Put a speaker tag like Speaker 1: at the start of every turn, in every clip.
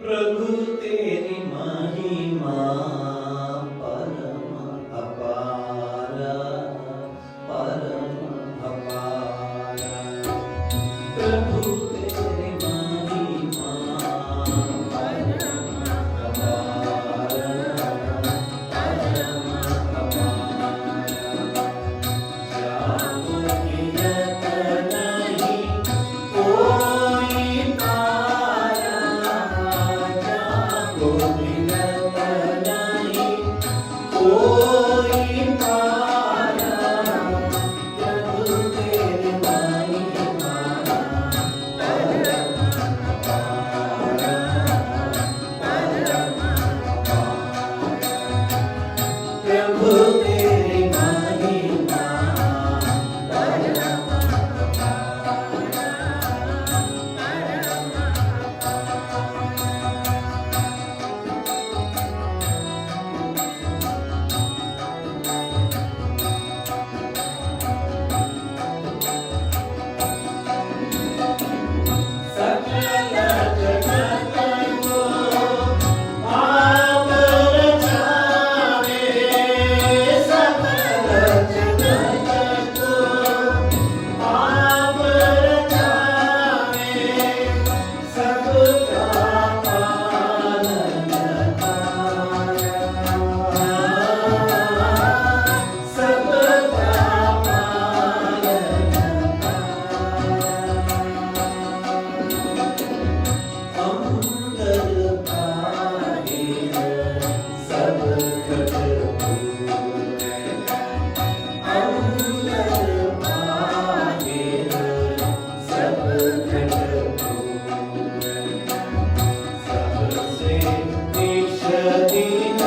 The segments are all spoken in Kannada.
Speaker 1: प्रभु तेरी महिमा परम अपार, परम अपार। प्रभु तेरी महिमा परम अपार, परम अपार। जाको गिनत नहीं कोई तारा, जाको गिनत नहीं कोई तारा। प्रभु तेरी महिमा परम अपार, परम अपार। प्रभु तेरी महिमा परम सकल जगत को आप रचावे, सकल जगत को आप रचावे। सबका पालन हारा, सबका पालन अंदर बाहिर सब घट पूरे, अंदर बाहिर सब घट पूरे। सबसे निज दीन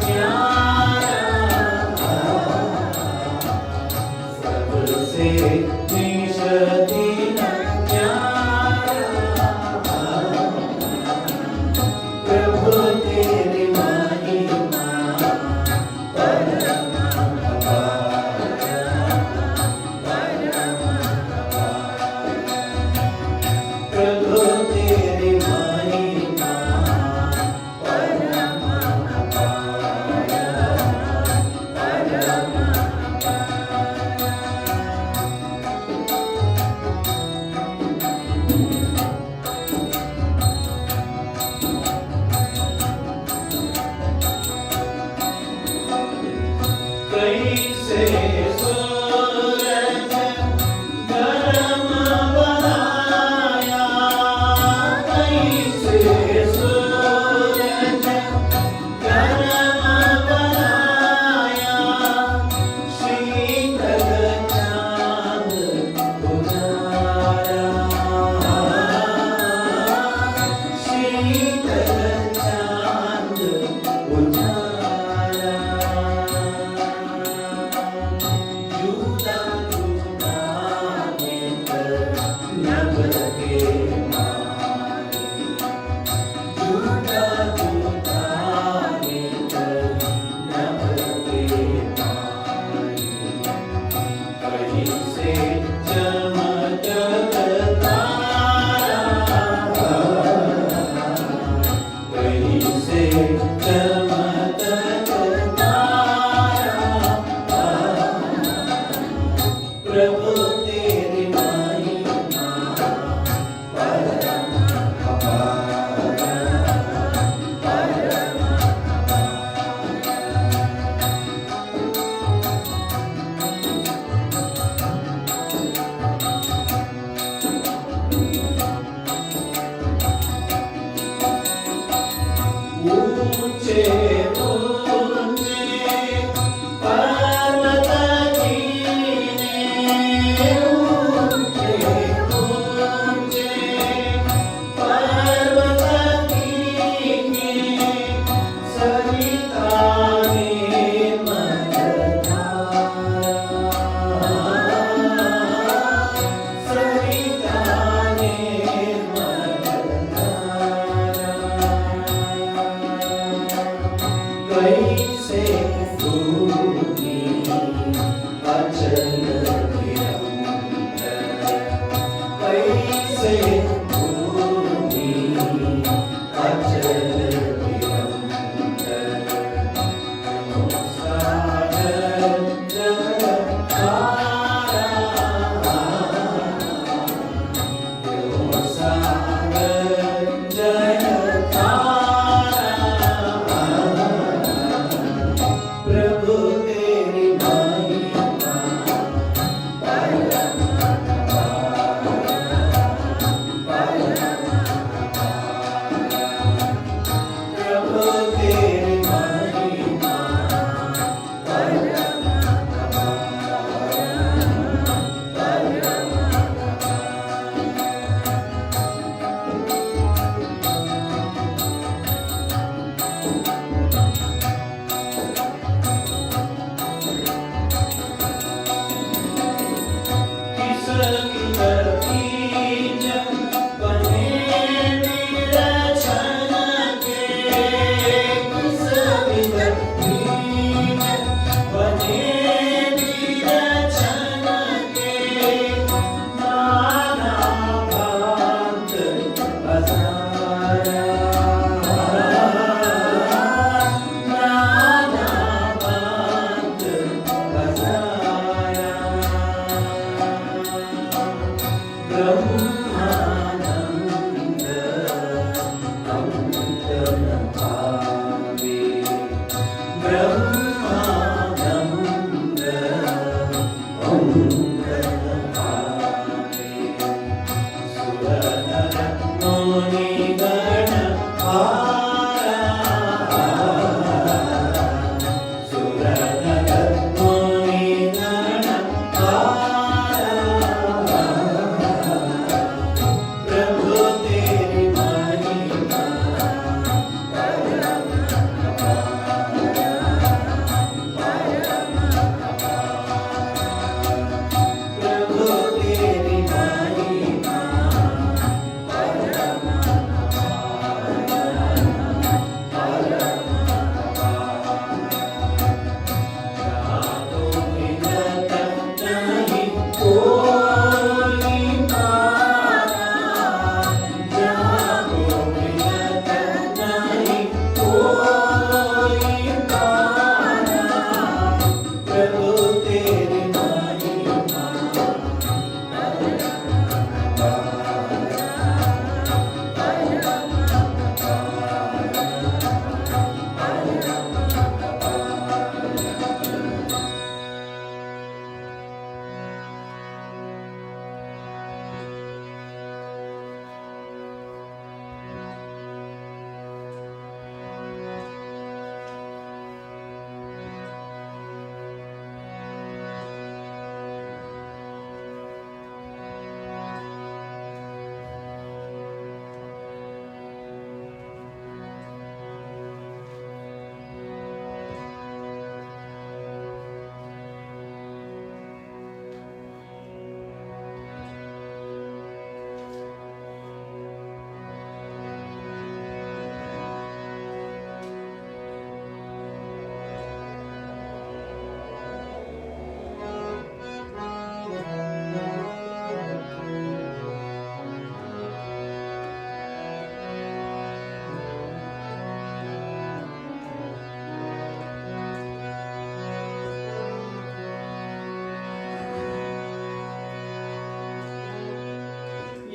Speaker 1: प्यारा, सबसे निज दीन प्यारा। प्रभु तेरी महिमा परम अपार, परम अपार। प्रभु तेरी महिमा परम अपार, परम अपार। से सूरज गरम बनाया, कैसे सूरज गरम बनाया, शीतल चाँद उजाला, शीतल चाँद उजाला।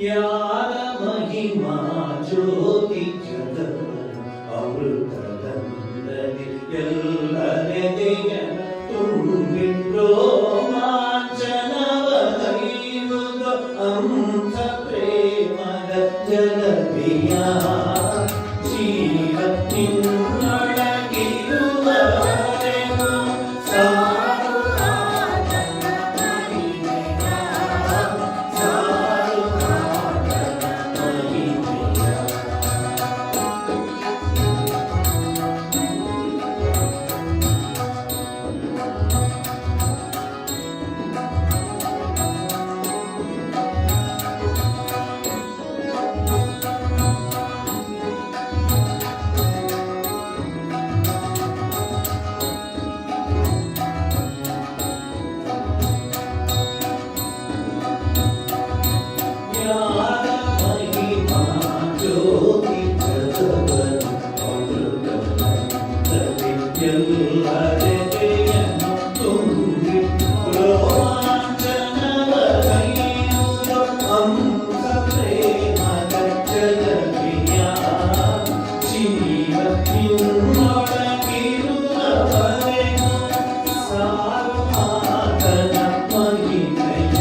Speaker 1: ಯಾರ ಮಹಿಮಾ ಜ್ಯೋತಿ ಜಗವ ಅಮೃತದಂದಲ್ಲಿ ಎಲ್ಲರೆದೆಯ ತುಂಬಿಟ್ಟು ಮಾಂಚನವಗೈವುದು ಅಂಥ ಪ್ರೇಮದ ಜಲದಿಯ ಜೀವ ನಿನ್ನೊಳಗಿರುವವರೆಗೂ ಸಾರು ಆತನ ಮಹಿಮೆಯ ಸಾರು ಆತನ ಮಹಿಮೆಯ ಯಾರ ಮಹಿಮಾ ಜ್ಯೋತಿ ಜಗವನ್ನು ಅಮೃತದಂದಲ್ಲಿ ಎಲ್ಲರೆದೆಯನ್ನು ತುಂಬಿ ರೋಮಾಂಚನವಗೈಯುವುದು ಅಂಥ ಪ್ರೇಮದ ಜಲದಿಯ ಜೀವ ನಿನ್ನೊಳಗಿರುವವರೆಗೂ ಸಾರು ಆತನ ಮಹಿಮೆಯ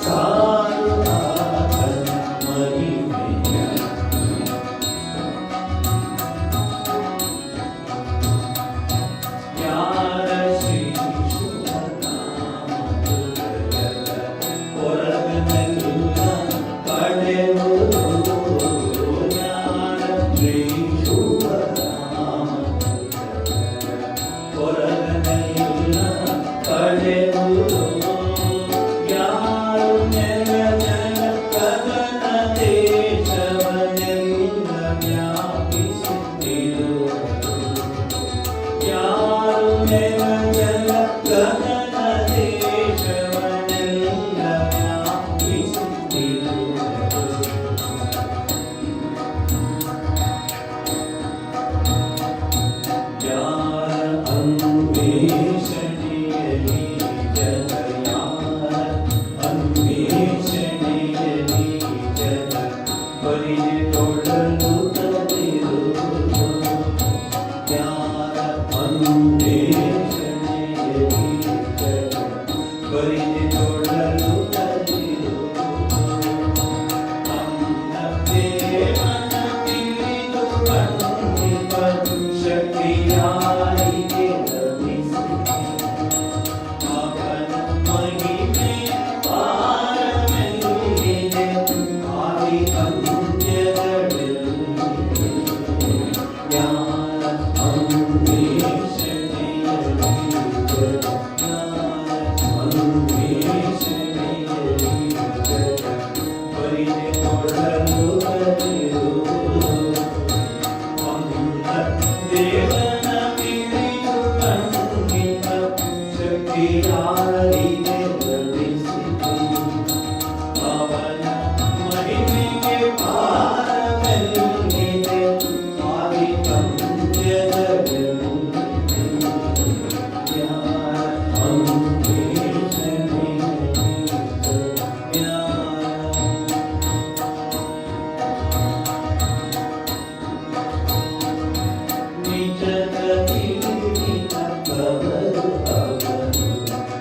Speaker 1: ಸಾರು ಆತನ ಮಹಿಮೆಯ ಯಾರ ಶ್ರೀ ಶುಭನಾಮದ ಹೊರಗನೆಲ್ಲ ಪಡೆಯುವುದು ಯಾರ ಶ್ರೀ ಶುಭನಾಮದ ಹೊರಗನೆಲ್ಲ ಪಡೆಯುವುದು ಯಾರು ನೆಲದ ಗಗನ ದೇಶವನ್ನೆಲ್ಲ ವ್ಯಾಪಿಸುತ್ತಿರುವುದು ಯಾರು ನೆಲದ ಗಗನ ದೇಶವನ್ನೆಲ್ಲ ವ್ಯಾಪಿಸುತ್ತಿರುವುದು ಯಾರ ಅನ್ವೇಷಣೆಯಲ್ಲಿ ಜನ ಯಾರ ಅನ್ವೇಷಣೆಯಲ್ಲಿ ಜನ ಬರಿದೊಡಲುತ್ತಲಿರುವುದು ಯಾರ ಅನ್ವೇಷಣೆಯಲ್ಲಿ ಜನ ಬರಿದೊಡಲುತ್ತಲಿರುವುದು ನಮ್ಮ ದೇವನ ತಿಳಿದು ಕಂಡಿಪ ಶಕ್ತಿಯಾರಿಗೆ ಲಭಿಸಿದೆ ಅವನ ಮಹಿಮೆ ಪಾರಮೆಲ್ಲಿದೆ ಆದಿ ಅಂತ್ಯಗಳೆಲ್ಲಿದೆ ಯಾರ ಅನ್ವೇಷಣೆಯಲ್ಲಿ ಜನ ಅನ್ವೇಷಣೆಯಲ್ಲಿ ಜನ ಬರಿದೊಡಲುತ್ತಲಿರುವುದು ದೇವನ ತಿಳಿದು ಕಂಡಿಪ ಶಕ್ತಿಯಾರಿಗೆ ಲಭಿಸಿದೆ ಅವನ ಮಹಿಮೆಗೆ ಪಾರವೆಲ್ಲಿದೆ ಆದಿ ಅಂತ್ಯಗಳೆಲ್ಲಿದೆ ಯಾರ ಅನ್ವೇಷಣೆಯಲ್ಲಿ ನಿಜದ ತಿಳಿದ ಕವರು ಅವನು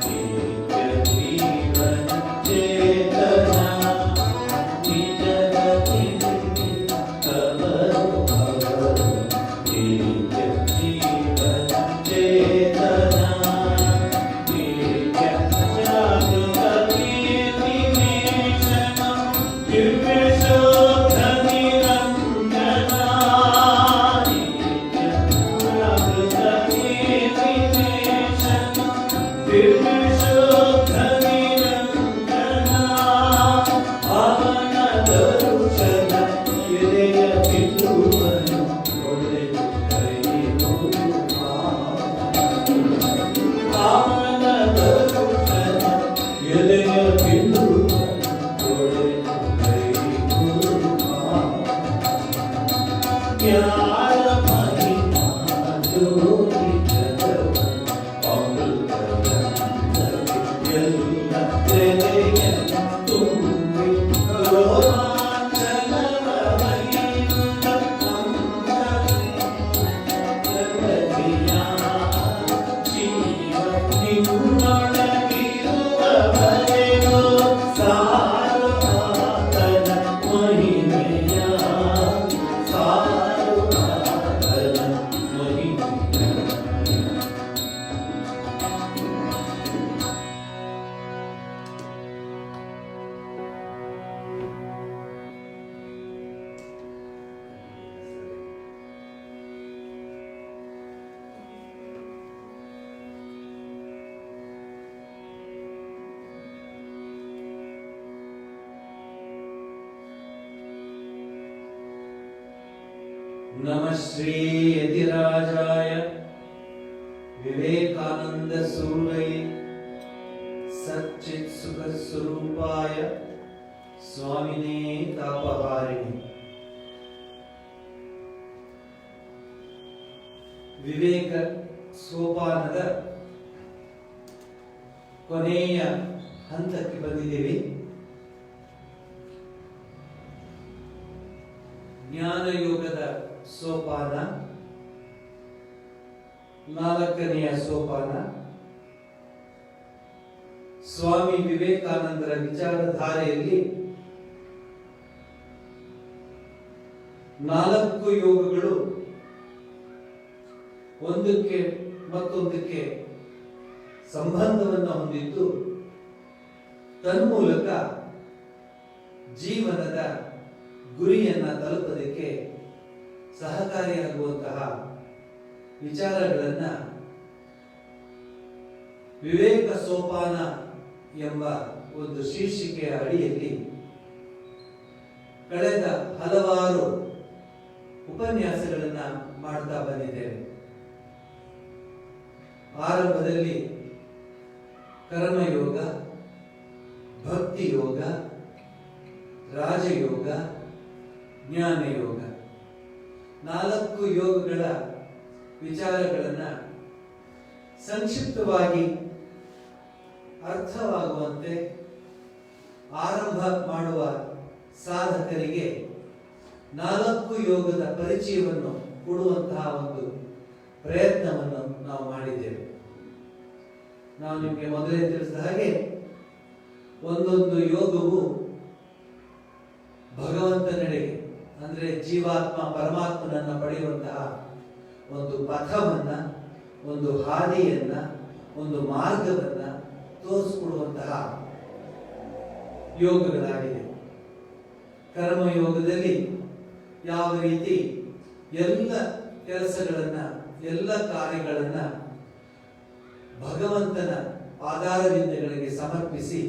Speaker 1: ನಿತ್ಯ ಜೀವನ ಚೇತನ ನಿಜದ ತಿಳಿದ ಕವರು ಅವನು ನಿತ್ಯ ಜೀವನ ಚೇತನ ನಿತ್ಯ ಜಾಗೃತಿ ನಿಮೇಷಣ ದಿವ್ಯ ಶೋಧ ನಿರಂಜನ ಅವನ ದರುಶನ ಎದೆಯ ಬಿಂದುವನ್ನು ಒಡೆದು ಕೈಗೊಳ್ಳುವ ಅವನ ದರುಶನ ಎದೆಯ ಬಿಂದುವನ್ನು ಒಡೆದು ಕೈಗೊಳ್ಳುವ ಯಾರ ಮಹಿಮಾ ಜ್ಯೋತಿ ಜಗವ ಅಮೃತದಂದಲ್ಲಿ नमः श्री यतिराजाय विवेकानंद सूरये सच्चित् सुख स्वरूपाय स्वामिने तापहारिणे। ವಿವೇಕ ಸೋಪಾನದ ಕೊನೆಯ ಹಂತಕ್ಕೆ ಬಂದಿದ್ದೇವೆ. ಜ್ಞಾನಯೋಗದ ಸೋಪಾನ 4ನೆಯ ಸೋಪಾನ. ಸ್ವಾಮಿ ವಿವೇಕಾನಂದರ ವಿಚಾರಧಾರೆಯಲ್ಲಿ 4 ಯೋಗಗಳು ಒಂದಕ್ಕೆ ಮತ್ತೊಂದಕ್ಕೆ ಸಂಬಂಧವನ್ನು ಹೊಂದಿದ್ದು ತನ್ಮೂಲಕ ಜೀವನದ ಗುರಿಯನ್ನ ತಲುಪೋದಕ್ಕೆ ಸಹಕಾರಿಯಾಗುವಂತಹ ವಿಚಾರಗಳನ್ನ ವಿವೇಕ ಸೋಪಾನ ಎಂಬ ಒಂದು ಶೀರ್ಷಿಕೆಯ ಅಡಿಯಲ್ಲಿ ಕಳೆದ ಹಲವಾರು ಉಪನ್ಯಾಸಗಳನ್ನ ಮಾಡ್ತಾ ಬಂದಿದ್ದೇವೆ. ಆರಂಭದಲ್ಲಿ ಕರ್ಮಯೋಗ, ಭಕ್ತಿ ಯೋಗ, ರಾಜಯೋಗ, ಜ್ಞಾನಯೋಗ 4 ಯೋಗಗಳ ವಿಚಾರಗಳನ್ನ ಸಂಕ್ಷಿಪ್ತವಾಗಿ ಅರ್ಥವಾಗುವಂತೆ ಆರಂಭ ಮಾಡುವ ಸಾಧಕರಿಗೆ 4 ಯೋಗದ ಪರಿಚಯವನ್ನು ಕೊಡುವಂತಹ ಒಂದು ಪ್ರಯತ್ನವನ್ನು ನಾವು ಮಾಡಿದ್ದೇವೆ. ನಾವು ನಿಮಗೆ ಮೊದಲೇ ತಿಳಿಸಿದ ಹಾಗೆ ಒಂದೊಂದು ಯೋಗವು ಭಗವಂತನೆಡೆಗೆ ಅಂದ್ರೆ ಜೀವಾತ್ಮ ಪರಮಾತ್ಮನನ್ನ ಪಡೆಯುವಂತಹ ಒಂದು ಪಥವನ್ನ, ಒಂದು ಹಾದಿಯನ್ನ, ಒಂದು ಮಾರ್ಗವನ್ನ ತೋರಿಸಿಕೊಡುವಂತಹ ಯೋಗಗಳಾಗಿದೆ. ಕರ್ಮಯೋಗದಲ್ಲಿ ಯಾವ ರೀತಿ ಎಲ್ಲ ಕೆಲಸಗಳನ್ನ, ಎಲ್ಲ ಕಾರ್ಯಗಳನ್ನ ಭಗವಂತನ ಪಾದಾರವಿಂದಗಳಿಗೆ ಸಮರ್ಪಿಸಿ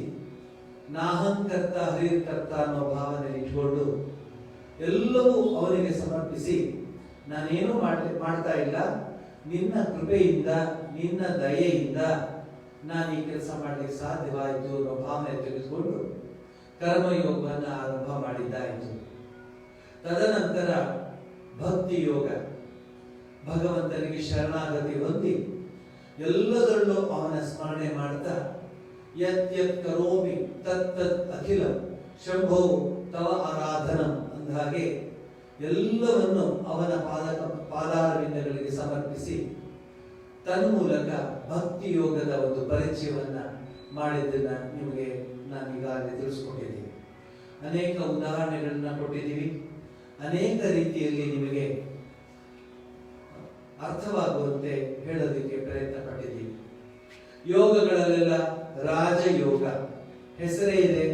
Speaker 1: ನಾಹಂಕರ್ತ ಹರಿಕರ್ತ ಅನ್ನೋ ಭಾವನೆ ಇಟ್ಕೊಂಡು ಎಲ್ಲವೂ ಅವನಿಗೆ ಸಮರ್ಪಿಸಿ ನಾನೇನು ಮಾಡ್ತಾ ಇಲ್ಲ, ನಿನ್ನ ಕೃಪೆಯಿಂದ, ನಿನ್ನ ದಯೆಯಿಂದ ನಾನು ಈ ಕೆಲಸ ಮಾಡಲಿಕ್ಕೆ ಸಾಧ್ಯವಾಯಿತು ಅನ್ನೋ ಭಾವನೆ ತೆಗೆದುಕೊಂಡು ಕರ್ಮಯೋಗವನ್ನು ಆರಂಭ ಮಾಡಿದ್ದಾಯಿತು. ತದನಂತರ ಭಕ್ತಿ ಯೋಗ, ಭಗವಂತನಿಗೆ ಶರಣಾಗತಿ ಹೊಂದಿ ಎಲ್ಲದರಲ್ಲೂ ಅವನ ಸ್ಮರಣೆ ಮಾಡ್ತಾ ಯತ್ ಯತ್ ಕರೋಮಿ ತತ್ ತತ್ ಅಖಿಲ ಶಂಭೋ ತವ ಆರಾಧನಂ ಅಂದ ಹಾಗೆ ಎಲ್ಲವನ್ನು ಅವನ ಪಾದಾರವಿಂದಗಳಿಗೆ ಸಮರ್ಪಿಸಿ ತನ್ಮೂಲಕ ಭಕ್ತಿ ಯೋಗದ ಒಂದು ಪರಿಚಯವನ್ನ ಮಾಡಿದ್ದನ್ನ ನಿಮಗೆ ನಾನು ಈಗಾಗಲೇ ತಿಳಿಸ್ಕೊಟ್ಟಿದ್ದೀನಿ. ಅನೇಕ ಉದಾಹರಣೆಗಳನ್ನ ಕೊಟ್ಟಿದ್ದೀವಿ. ಅನೇಕ ರೀತಿಯಲ್ಲಿ ನಿಮಗೆ ಅರ್ಥವಾಗುವಂತೆ ಹೇಳೋದಕ್ಕೆ ಪ್ರಯತ್ನ ಪಟ್ಟಿದ್ದೀವಿ. ಯೋಗಗಳಲ್ಲೆಲ್ಲ ರಾಜಯೋಗ ಹೆಸರೇ ಇದೆ,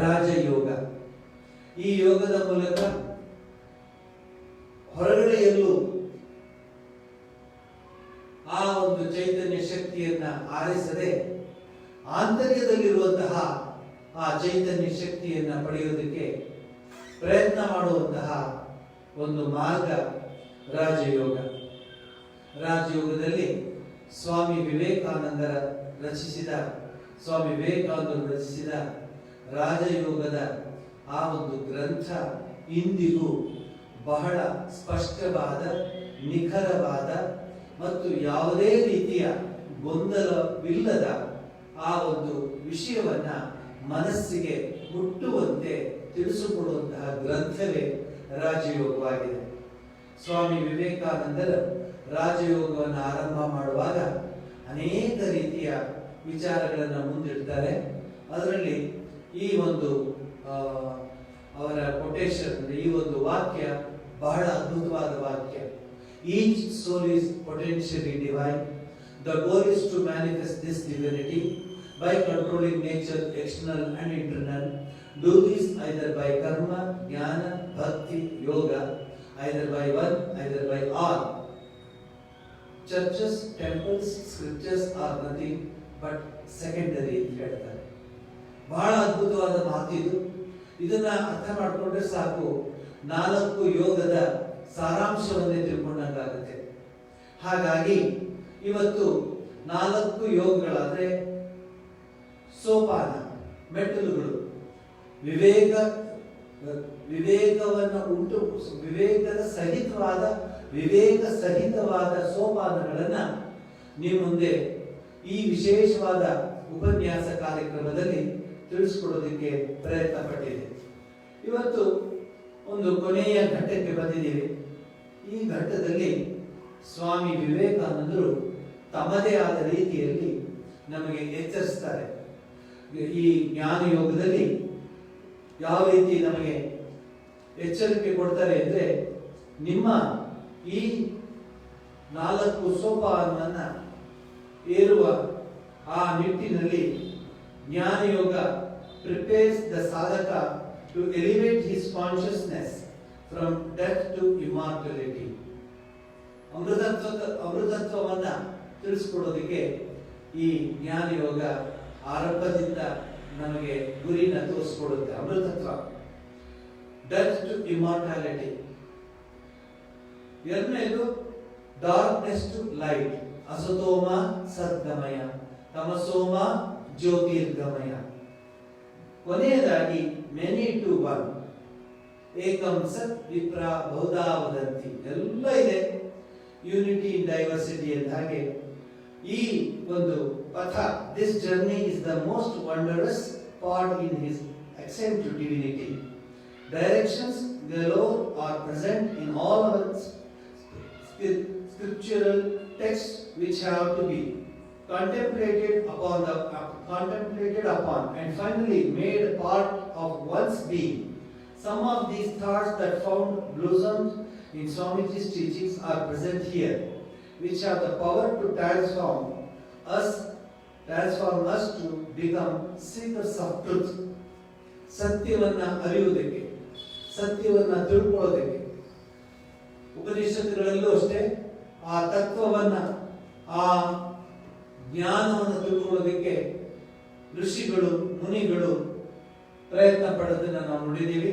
Speaker 1: ರಾಜಯೋಗ. ಈ ಯೋಗದ ಮೂಲಕ ಹೊರಗಡೆಯಲ್ಲೂ ಆ ಒಂದು ಚೈತನ್ಯ ಶಕ್ತಿಯನ್ನ ಆರಿಸದೆ ಆಂತರ್ಯದಲ್ಲಿರುವಂತಹ ಆ ಚೈತನ್ಯ ಶಕ್ತಿಯನ್ನ ಪಡೆಯುವುದಕ್ಕೆ ಪ್ರಯತ್ನ ಮಾಡುವಂತಹ ಒಂದು ಮಾರ್ಗ ರಾಜಯೋಗ. ರಾಜಯೋಗದಲ್ಲಿ ಸ್ವಾಮಿ ವಿವೇಕಾನಂದರು ರಚಿಸಿದ ರಾಜಯೋಗದ ಆ ಒಂದು ಗ್ರಂಥ ಇಂದಿಗೂ ಬಹಳ ಸ್ಪಷ್ಟವಾದ, ನಿಖರವಾದ ಮತ್ತು ಯಾವುದೇ ರೀತಿಯ ಗೊಂದಲವಿಲ್ಲದ ಆ ಒಂದು ವಿಷಯವನ್ನ ಮನಸ್ಸಿಗೆ ಮುಟ್ಟುವಂತೆ ತಿಳಿಸಿಕೊಡುವಂತಹ ಗ್ರಂಥವೇ ರಾಜಯೋಗವಾಗಿದೆ. ಸ್ವಾಮಿ ವಿವೇಕಾನಂದರ ರಾಜಯೋಗವನ್ನು ಆರಂಭ ಮಾಡುವಾಗ ಅನೇಕ ರೀತಿಯ ವಿಚಾರಗಳನ್ನು ಮುಂದಿಡ್ತಾರೆ. ಅದರಲ್ಲಿ ಈ ಒಂದು ಅವರ ಕೊಟೇಶನ್, ಈ ಒಂದು ವಾಕ್ಯ ಬಹಳ ಅದ್ಭುತವಾದ ವಾಕ್ಯ. Each soul is potentially divine. The goal is to manifest this divinity by controlling nature, external and internal. Do this either by karma, jnana, bhakti, yoga, either by one, either by all. Churches, temples, scriptures are nothing but secondary ಅಂತ ಹೇಳ್ತಾರೆ. ಬಹಳ ಅದ್ಭುತವಾದ ಮಾತಿದು. ಇದನ್ನ ಅರ್ಥ ಮಾಡಿಕೊಂಡ್ರೆ ಸಾಕು, 4 ಯೋಗದ ಸಾರಾಂಶವನ್ನೇ ತಿಳ್ಕೊಂಡಂಗಾಗುತ್ತೆ. ಹಾಗಾಗಿ ಇವತ್ತು 4 ಯೋಗಗಳಾದ್ರೆ ಸೋಪಾನ, ಮೆಟ್ಟಲುಗಳು, ವಿವೇಕವನ್ನು ಉಂಟು ವಿವೇಕ ಸಹಿತವಾದ ಸೋಪಾನಗಳನ್ನ ನಿಮ್ಮ ಮುಂದೆ ಈ ವಿಶೇಷವಾದ ಉಪನ್ಯಾಸ ಕಾರ್ಯಕ್ರಮದಲ್ಲಿ ತಿಳಿಸ್ಕೊಡೋದಕ್ಕೆ ಪ್ರಯತ್ನ ಪಟ್ಟಿದೆ. ಇವತ್ತು ಒಂದು ಕೊನೆಯ ಘಟ್ಟಕ್ಕೆ ಬಂದಿದ್ದೀವಿ. ಈ ಘಟ್ಟದಲ್ಲಿ ಸ್ವಾಮಿ ವಿವೇಕಾನಂದರು ತಮ್ಮದೇ ಆದ ರೀತಿಯಲ್ಲಿ ನಮಗೆ ಎಚ್ಚರಿಸ್ತಾರೆ. ಈ ಜ್ಞಾನ ಯೋಗದಲ್ಲಿ ಯಾವ ರೀತಿ ನಮಗೆ ಎಚ್ಚರಿಕೆ ಕೊಡ್ತಾರೆ ಅಂದ್ರೆ, ನಿಮ್ಮ ಈ 4 ಸೋಪಾನವನ್ನ ಏರುವ ಆ ನಿಟ್ಟಿನಲ್ಲಿ Jnana Yoga prepares the sadhaka to elevate his consciousness from death to immortality. ಅಮೃತತ್ವವನ್ನ ತಿಳಿಸ್ಕೊಡೋದಕ್ಕೆ ಈ ಜ್ಞಾನ ಯೋಗ ಆರಂಭದಿಂದ ನಮಗೆ ಗುರಿನ ತೋರಿಸ್ಕೊಡುತ್ತೆ. ಅಮೃತತ್ವ, ಡೆತ್ ಟು ಇಮಾರ್ಟಾಲಿಟಿ. ಎರಡನೇದು ಡಾರ್ಕ್ನೆಸ್ ಟು ಲೈಟ್, ಅಸತೋಮ ಸದ್ಗಮಯ, ತಮಸೋಮ ಜ್ಯೋತಿರ್ಗಮಯ. ಕೊನೆಯದಾಗಿ ಮೆನಿ ಟು ಒನ್, ಏಕಂ ಸತ್ ವಿಪ್ರ ಬಹುಧಾ ವದಂತಿ. ಎಲ್ಲ ಇದೆ, ಯೂನಿಟಿ ಇನ್ ಡೈವರ್ಸಿಟಿ ಅಂತ. ಹಾಗೆ ಈ ಒಂದು ಪಥ, this journey is the most wondrous part in his ascent to divinity. Directions galore are present in all our scriptural texts which have to be contemplated upon and finally made part of one's being. Some of these thoughts that found blossomed in Swamiji's teachings are present here, which have the power to transform us to become seekers of truth. ಸತ್ಯವನ್ನ ಅರಿಯುವುದಕ್ಕೆ, ಸತ್ಯವನ್ನ ತಿಳ್ಕೊಳ್ಳೋದಕ್ಕೆ. ಉಪನಿಷತ್ತುಗಳಲ್ಲೂ ಅಷ್ಟೇ ಆ ತತ್ವವನ್ನ, ಆ ಜ್ಞಾನವನ್ನು ತಿಳ್ಕೊಳ್ಳೋದಕ್ಕೆ ಋಷಿಗಳು, ಮುನಿಗಳು ಪ್ರಯತ್ನ ಪಡೋದನ್ನ ನಾವು ನೋಡಿದ್ದೀವಿ.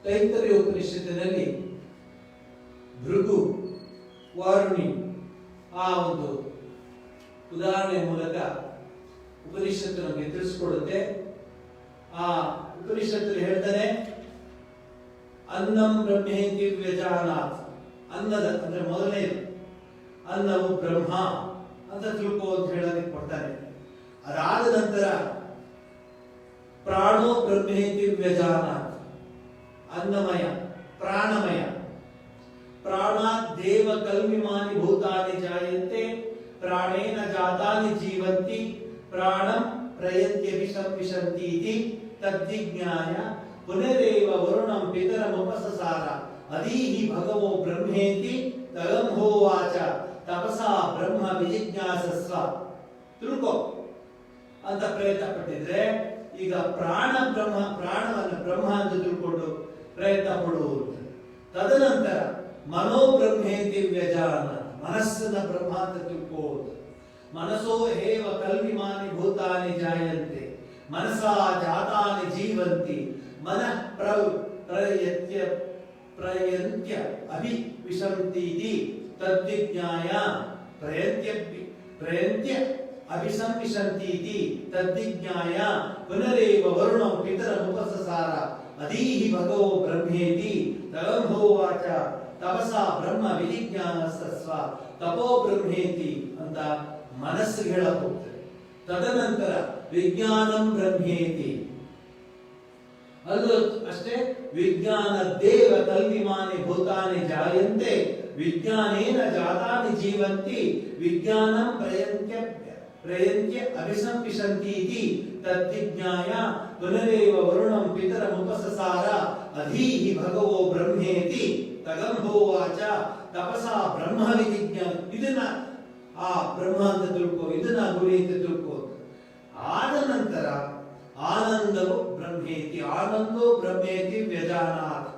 Speaker 1: ತೈತ್ತರೀಯ ಉಪನಿಷತ್ತಿನಲ್ಲಿ ಭೃಗು, ವಾರುಣಿ ಆ ಒಂದು ಉದಾಹರಣೆ ಮೂಲಕ ಉಪನಿಷತ್ತು ನಮಗೆ ತಿಳಿಸ್ಕೊಡುತ್ತೆ. ಆ ಉಪನಿಷತ್ತು ಹೇಳ್ತಾನೆ, ಅನ್ನಂ ಬ್ರಹ್ಮೇತಿ ವ್ಯಜಾನಾತ್. ಅನ್ನದ ಅಂದ್ರೆ ಮೊದಲನೇದು ಅನ್ನವು ಬ್ರಹ್ಮ ಅಂತ ತಿಳ್ಕೋ ಅಂತ ಹೇಳೋದಕ್ಕೆ ಕೊಡ್ತಾನೆ. ಅದಾದ ನಂತರ ಪ್ರಾಣೋ ಬ್ರಹ್ಮೇತಿ ವ್ಯಜಾನಾತ್, ಅನ್ನಮಯ, ಪ್ರಾಣಮಯ. ಪ್ರಾಣಾತ್ ದೇವ ಕಲ್ವಿಮಾನಿ ಭೂತಾನಿ ಜಾಯಂತೆ ಪ್ರಾಣೇನ ಜಾತಾನಿ ಜೀವಂತಿ ಪ್ರಾಣಂ ಪ್ರಯತ್ಯಭಿಶಂವಿಶಂತಿ ಇತಿ ತದ್ವಿಜ್ಞಾಯ ಪುನರೇವ ವರುಣಂ ಪಿತರಮುಪಸಸಾರ ಅದೀಹಿ ಭಗವೋ ಬ್ರಹ್ಮೇತಿ ತಗಂಹೋವಾಚ ತಪಸಾ ಬ್ರಹ್ಮ ವಿಜಿಜ್ಞಾಸಸ್ವ. ತಿಳ್ಕೊ ಅಂತ ಪ್ರಯತ್ನ ಪಟ್ಟಿದ್ರೆ, ಈಗ ಪ್ರಾಣವನ್ನ ಬ್ರಹ್ಮ ಅಂತ ತಿಳ್ಕೊಂಡು ಪ್ರಯತ್ನ ಪಡುವುದು. ತದನಂತರ ಮನೋಬ್ರಹ್ಮೇತಿ ವ್ಯಜಾನ, ಮನಸ್ಸನ್ನ ಬ್ರಹ್ಮ ಅಂತ ತಿಳ್ಕೊಳ್ಳುವುದು. ಮನಸೋ ಹೇವ ಕಲ್ವಿಮಾನಿ ಭೂತಾನಿ ಜಾಯಂತೆ ಮನಸಾ ಜಾತಾನಿ ಜೀವಂತಿ ಮನಃ ಪ್ರಯತ್ಯ ಅಭಿವಿಶಂತೀತಿ ತದ್ವಿಜ್ಞಾಯ ಪ್ರಯತ್ಯ ಅಭಿಸಂವಿಶಂತೀತಿ ತದ್ವಿಜ್ಞಾಯ ಪುನರೇವ ವರುಣಂ ಪಿತರಮುಪಸಸಾರ ಅದೀಹಿ ಭಗವೋ ಬ್ರಹ್ಮೇತಿ ತಗಂಹೋವಾಚ ತಪಸಾ ಬ್ರಹ್ಮ ವಿಜಿಜ್ಞಾಸಸ್ವ ತಪೋ ಬ್ರಹ್ಮೇತಿ ಅಂತ ಮನಸ್ಸಿಗೆ ಹೇಳಕ್ ಹೋಗ್ತದೆ. ತದನಂತರ ವಿಜ್ಞಾನಂ ಬ್ರಹ್ಮೇತಿ, ಅಲ್ಲೂ ಅಷ್ಟೇ ವಿಜ್ಞಾನ ದೇವ ಕಲ್ವಿಮಾನಿ ಭೂತಾನಿ ಜಾಯಂತೆ ವಿಜ್ಞಾನೇನ ಜಾತಾನಿ ಜೀವಂತಿ ವಿಜ್ಞಾನಂ ಪ್ರಯತ್ಯ ಅಭಿಸಂಪಿಶಂತೀತಿ ತದ್ವಿಜ್ಞಾಯ ಪುನರೇವ ವರುಣಂ ಪಿತರಮುಪಸಸಾರ ಅದೀಹಿ ಭಗವೋ ಬ್ರಹ್ಮೇತಿ ತಗಂಹೋವಾಚ ತಪಸಾ ಬ್ರಹ್ಮ ವಿಜಿಜ್ಞ. ಇದನ್ನ ಆ ಬ್ರಹ್ಮ ಅಂತ ತಿಳ್ಕೋ, ಇದನ್ನ ಗುರಿ ಅಂತ ತಿಳ್ಕೋ. ಆದ ನಂತರ ಆನಂದವು ಬ್ರಹ್ಮೇತಿ, ಆನಂದೋ ಬ್ರಹ್ಮೇತಿ ವ್ಯಜಾನಾತ್.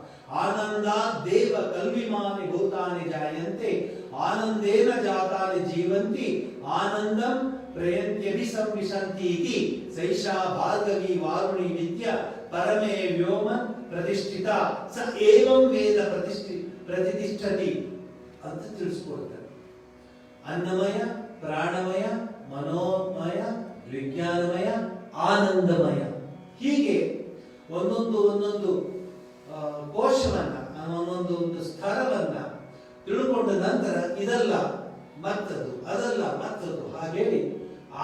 Speaker 1: ಆನಂದ ದೇವ ಕಲ್ವಿಮಾನಿ ಭೂತಾನಿ ಜಾಯಂತೆ ಆನಂದೇನ ಜಾತಾನಿ ಜೀವಂತಿ ಆನಂದಂ ಪ್ರಯತ್ಯಭಿಸಂವಿಶಂತಿ ಇತಿ ಸೈಷಾ ಭಾರ್ಗವಿ ವಾರುಣಿ ವಿದ್ಯ ಪರಮೇ ವ್ಯೋಮ ಪ್ರತಿಷ್ಠಿತ ಸ ಏವಂ ವೇದ ಪ್ರತಿಷ್ಠತಿ ಅಂತ ತಿಳಿಸ್ಕೊಡ್ತಾರೆ. ಅನ್ನಮಯ, ಪ್ರಾಣಮಯ, ಮನೋಮಯ, ವಿಜ್ಞಾನಮಯ, ಆನಂದಮಯ, ಹೀಗೆ ಒಂದೊಂದು ಕೋಶವನ್ನ, ಒಂದೊಂದು ಸ್ತರವನ್ನ ತಿಳ್ಕೊಂಡ ನಂತರ ಇದಲ್ಲ ಮತ್ತದು, ಅದಲ್ಲ ಮತ್ತದು, ಹಾಗೇಳಿ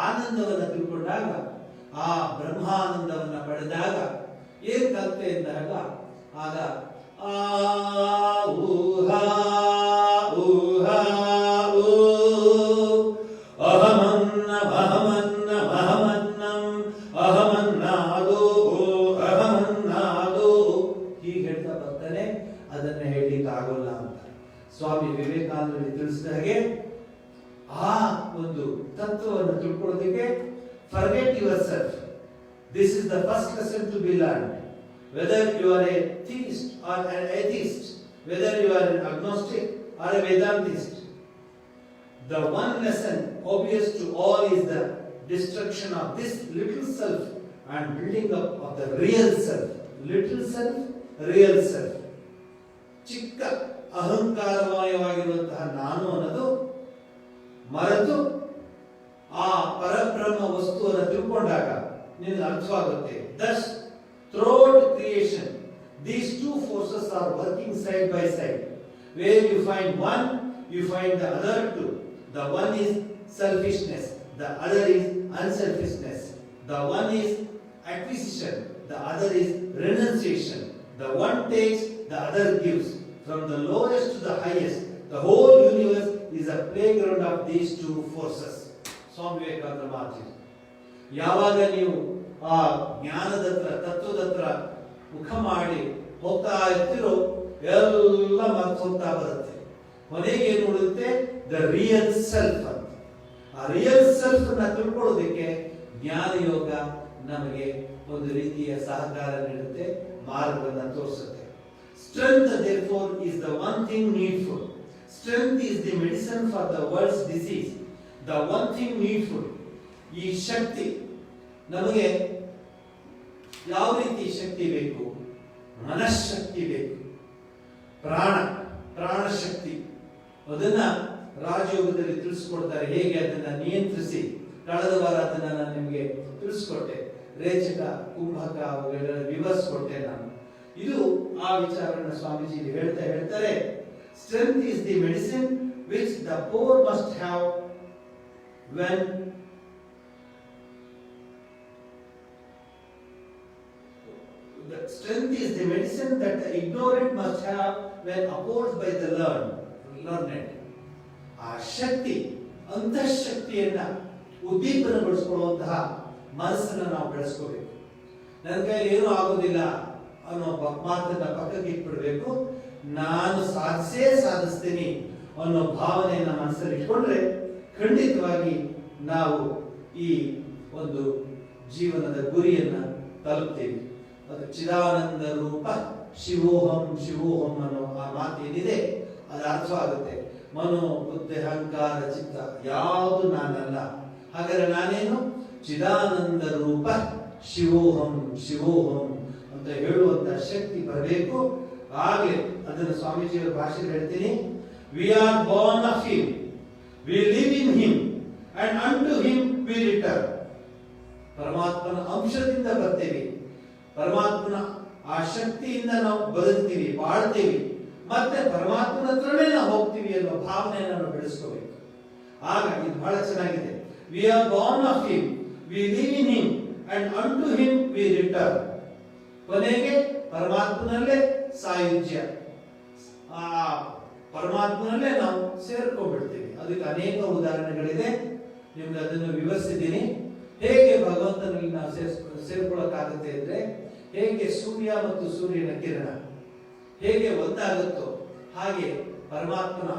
Speaker 1: ಆನಂದವನ್ನ ತಿಳ್ಕೊಂಡಾಗ, ಆ ಬ್ರಹ್ಮಾನಂದವನ್ನ ಪಡೆದಾಗ ಏನ್ ಕಲ್ಪೆ ಎಂದಾಗ ಆಗ ಊಹಾ ಊಹಾ ಊ ಅಹಮನ್ನ ಅಹಮನ್ನ ಅಹಮನ್ನಂ ಅಹಮನ್ನಾದೋ ಅಹಮನ್ನಾದೋ ಹೀಗೆ ಹೇಳ್ತಾ ಬರ್ತಾನೆ. ಅದನ್ನ ಹೇಳಲಿಕ್ಕೆ ಆಗೋಲ್ಲ ಅಂತ ಸ್ವಾಮಿ ವಿವೇಕಾನಂದರು ತಿಳಿಸಿದ ಹಾಗೆ ಆ ಒಂದು ತತ್ವವನ್ನು ತಿಳ್ಕೊಳ್ಳೋದಕ್ಕೆ forget yourself. This is the first lesson to be learned. Whether you are a theist or an atheist, whether you are an agnostic or a Vedantist, the one lesson obvious to all is the destruction of this little self and building up of the real self. Little self, real self. ಚಿಕ್ಕ ಅಹಂಕಾರಮಯವಾಗಿರುವಂತಹ ನಾನು ಅನ್ನೋದು ಮರೆತು ಆ ಪರಬ್ರಹ್ಮ ವಸ್ತುವನ್ನು ತಿಳ್ಕೊಂಡಾಗ ನಿನಗೆ ಅರ್ಥವಾಗುತ್ತೆ. Thus, throughout creation, these two forces are working side by side. Where you find one, you find the other two. The one is selfishness, the other is unselfishness. The one is acquisition, the other is renunciation. The one takes, the other gives. From the lowest to the highest, the whole universe is a playground of these two forces. Swami Vivekananda ಮಾತು. ಯಾವಾಗ ನೀವು ಆ ಜ್ಞಾನದ ಹತ್ರ, ತತ್ವದ ಹತ್ರ ಮುಖ ಮಾಡಿ ಹೋಗ್ತಾ ಇರ್ತಿರೋ ಎಲ್ಲ ಮರ್ತು ಹೋಗ್ತಾ ಬರುತ್ತೆ. ಕೊನೆಗೆ ಏನು ಉಳಿಯುತ್ತೆ? ದ ರಿಯಲ್ ಸೆಲ್ಫ್ ಅಂತ. ಆ ರಿಯಲ್ ಸೆಲ್ಫ್ ನ ತಿಳ್ಕೊಳ್ಳೋದಕ್ಕೆ ಜ್ಞಾನ ಯೋಗ ನಮಗೆ ಒಂದು ರೀತಿಯ ಸಹಕಾರ ನೀಡುತ್ತೆ, ಮಾರ್ಗವನ್ನು ತೋರಿಸುತ್ತೆ. Strength, therefore, is the one thing needful. Strength is the medicine for the world's disease. The one thing needful. ಈ ಶಕ್ತಿ ನಮಗೆ ಯಾವ ರೀತಿ ಶಕ್ತಿ ಬೇಕು? ಮನಃಶಕ್ತಿ ಬೇಕು, ಪ್ರಾಣ ಶಕ್ತಿ. ಅದನ್ನ ರಾಜಯೋಗದಲ್ಲಿ ತಿಳಿಸ್ಕೊಡ್ತಾರೆ, ಹೇಗೆ ಅದನ್ನ ನಿಯಂತ್ರಿಸಿ. ಕಳೆದ ವಾರ ಅದನ್ನ ನಾನು ನಿಮಗೆ ತಿಳಿಸ್ಕೊಟ್ಟೆ. ರೇಚಕ, ಕುಂಭಕ ಅವುಗಳೆಲ್ಲ ವಿವರಿಸ್ಕೊಟ್ಟೆ ನಾನು. ಇದು ಆ ವಿಚಾರವನ್ನು ಸ್ವಾಮೀಜಿ ಹೇಳ್ತಾರೆ. Strength is the medicine which the poor must have when the strength is the medicine that the ignorant must have when opposed by the learned. ಆ ಶಕ್ತಿ, ಅಂತಃಶಕ್ತಿಯನ್ನ ಉದ್ದೀಪನಗೊಳಿಸಿಕೊಳ್ಳುವಂತಹ ಮನಸ್ಸನ್ನು ನಾವು ಬೆಳೆಸ್ಕೋಬೇಕು. ನನ್ನ ಕೈಯಲ್ಲಿ ಏನೂ ಆಗೋದಿಲ್ಲ ಅನ್ನೋ ಮಾತನ್ನ ಪಕ್ಕಕ್ಕೆ ಇಟ್ಬಿಡ್ಬೇಕು. ನಾನು ಸಾಧಿಸ್ತೀನಿ ಅನ್ನೋ ಭಾವನೆಯನ್ನ ಮನಸ್ಸಲ್ಲಿ ಇಟ್ಕೊಂಡ್ರೆ ಖಂಡಿತವಾಗಿ ನಾವು ಈ ಒಂದು ಜೀವನದ ಗುರಿಯನ್ನ ತಲುಪ್ತೇವೆ. ಅದು ಚಿದಾನಂದ ರೂಪ ಶಿವೋಹಂ ಶಿವೋಹಂ ಅನ್ನೋ ಆ ಮಾತೇನಿದೆ ಅದು ಅರ್ಥವಾಗುತ್ತೆ. ಮನೋ ಬುದ್ಧಿ ಅಹಂಕಾರ ಚಿತ್ತ ಯಾವುದು ನಾನಲ್ಲ. ಹಾಗಾದ್ರೆ ನಾನೇನು? ಚಿದಾನಂದ ರೂಪ ಶಿವೋಹಂ ಶಿವೋಹಂ ಅಂತ ಹೇಳುವಂತ ಶಕ್ತಿ ಬರಬೇಕು. ಹಾಗೆ ಅದನ್ನು ಸ್ವಾಮೀಜಿಯವರ ಭಾಷೆಯಲ್ಲಿ ಹೇಳ್ತೀನಿ. We are born of him, we live in him, and unto him we return. ಪರಮಾತ್ಮನ ಅಂಶದಿಂದ ಬರ್ತೇವೆ, ಪರಮಾತ್ಮನ ಆ ಶಕ್ತಿಯಿಂದ ನಾವು ಬದುಕ್ತೀವಿ, ಬಾಳ್ತೀವಿ, ಮತ್ತೆ ಪರಮಾತ್ಮನ ಹತ್ರನೇ ನಾವು ಹೋಗ್ತೀವಿ ಅನ್ನೋ ಭಾವನೆಯನ್ನು ನಾವು ಬೆಳೆಸ್ಕೋಬೇಕು. ಆಗ ಇದು ಬಹಳ ಚೆನ್ನಾಗಿದೆ. We are born of him, we live in him, and unto him we return. ಕೊನೆಗೆ ಪರಮಾತ್ಮನಲ್ಲೇ ಸಾಯುಜ್ಯ, ಆ ಪರಮಾತ್ಮನಲ್ಲೇ ನಾವು ಸೇರ್ಕೊಂಡ್ಬಿಡ್ತೀವಿ. ಅದಕ್ಕೆ ಅನೇಕ ಉದಾಹರಣೆಗಳಿದೆ, ನಿಮ್ಗೆ ಅದನ್ನು ವಿವರಿಸಿದ್ದೀನಿ. ಹೇಗೆ ಭಗವಂತನಲ್ಲಿ ನಾವು ಸೇರ್ಕೊಳ್ಳೋಕ್ಕಾಗುತ್ತೆ ಅಂದ್ರೆ, ಹೇಗೆ ಸೂರ್ಯ ಮತ್ತು ಸೂರ್ಯನ ಕಿರಣ ಹೇಗೆ ಒಂದಾಗುತ್ತೋ ಹಾಗೆ ಪರಮಾತ್ಮನ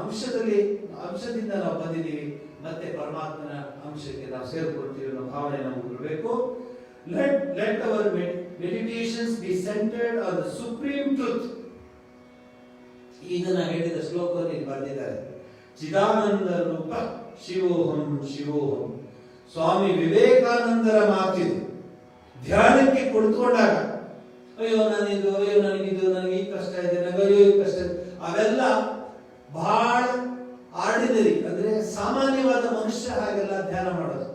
Speaker 1: ಅಂಶದಿಂದ ನಾವು ಬಂದಿದ್ದೀವಿ, ಮತ್ತೆ ಪರಮಾತ್ಮನ ಅಂಶಕ್ಕೆ ನಾವು ಸೇರ್ಕೊಳ್ತೀವಿ ಅನ್ನೋ ಭಾವನೆ ನಮಗೆ ಬರಬೇಕು. Let our meditations be centered on the supreme truth. ಈಗ ನಾವು ಹೇಳಿದ ಶ್ಲೋಕದಲ್ಲಿ ಬರೆದಿದ್ದಾರೆ, ಚಿದಾನಂದ ರೂಪ ಶಿವೋಹಂ ಶಿವೋಹಂ. ಸ್ವಾಮಿ ವಿವೇಕಾನಂದರ ಮಾತಿದು. ಧ್ಯಾನಕ್ಕೆ ಕುಳಿತುಕೊಂಡಾಗ ಅಯ್ಯೋ ನನಗಿದು, ಅಯ್ಯೋ ನನಗಿದು, ನನಗೆ ಈ ಕಷ್ಟ ಇದೆ, ನನಗೆ ಅಯ್ಯೋ ಈ ಕಷ್ಟ ಇದೆ, ಅವೆಲ್ಲ ಬಹಳ ಆರ್ಡಿನರಿ, ಅಂದ್ರೆ ಸಾಮಾನ್ಯವಾದ ಮನುಷ್ಯ ಹಾಗೆಲ್ಲ ಧ್ಯಾನ ಮಾಡೋದು.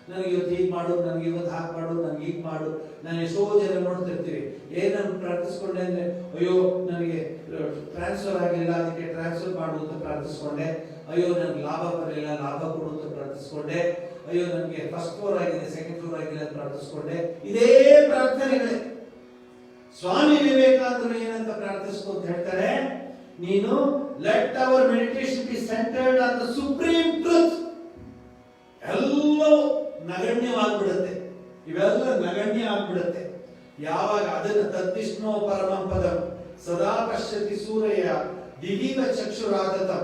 Speaker 1: ನನಗೆ ಇವತ್ತು ಹೀಗೆ ಮಾಡು, ನನಗೆ ಇವತ್ತು ಹಾಗೆ ಮಾಡು, ನನಗೆ ಹೀಗೆ ಮಾಡು. ನಾನು ಎಷ್ಟೋ ಜನ ನೋಡ್ತಿರ್ತೀವಿ, ಏನನ್ನು ಪ್ರಾರ್ಥಿಸ್ಕೊಂಡೆ ಅಂದ್ರೆ, ಅಯ್ಯೋ ನನಗೆ ಟ್ರಾನ್ಸ್ಫರ್ ಆಗಿಲ್ಲ, ಅದಕ್ಕೆ ಟ್ರಾನ್ಸ್ಫರ್ ಮಾಡು ಅಂತ ಪ್ರಾರ್ಥಿಸ್ಕೊಂಡೆ. ಅಯ್ಯೋ ನನಗೆ ಲಾಭ ಬರಲಿಲ್ಲ, ಲಾಭ ಕೊಡು ಅಂತ ಪ್ರಾರ್ಥಿಸ್ಕೊಂಡೆ. ಅಯ್ಯೋ ನನಗೆ ಫಸ್ಟ್ ಫ್ಲೋರ್ ಆಗಿದೆ, ಸೆಕೆಂಡ್ ಫ್ಲೋರ್ ಆಗಿಲ್ಲ ಅಂತ ಪ್ರಾರ್ಥಿಸ್ಕೊಂಡೆ. ಇದೇ ಪ್ರಾರ್ಥನೆಗಳೇ. ಸ್ವಾಮಿ ವಿವೇಕಾನಂದರು ಏನಂತ ಪ್ರಾರ್ಥಿಸ್ಕೊಂತ ಹೇಳ್ತಾರೆ, ನೀನು let our meditation be centered on the supreme truth. ಎಲ್ಲವೂ ನಗಣ್ಯವಾಗ್ಬಿಡುತ್ತೆ, ಇವೆಲ್ಲ ನಗಣ್ಯ ಆಗ್ಬಿಡುತ್ತೆ ಯಾವಾಗ ಅದನ್ನು ತದ್ವಿಷ್ಣು ಪರಮಂ ಪದಂ ಸದಾ ಪಶ್ಯತಿ ಸೂರ್ಯ ದಿವೀವ ಚಕ್ಷುರಾದತಂ.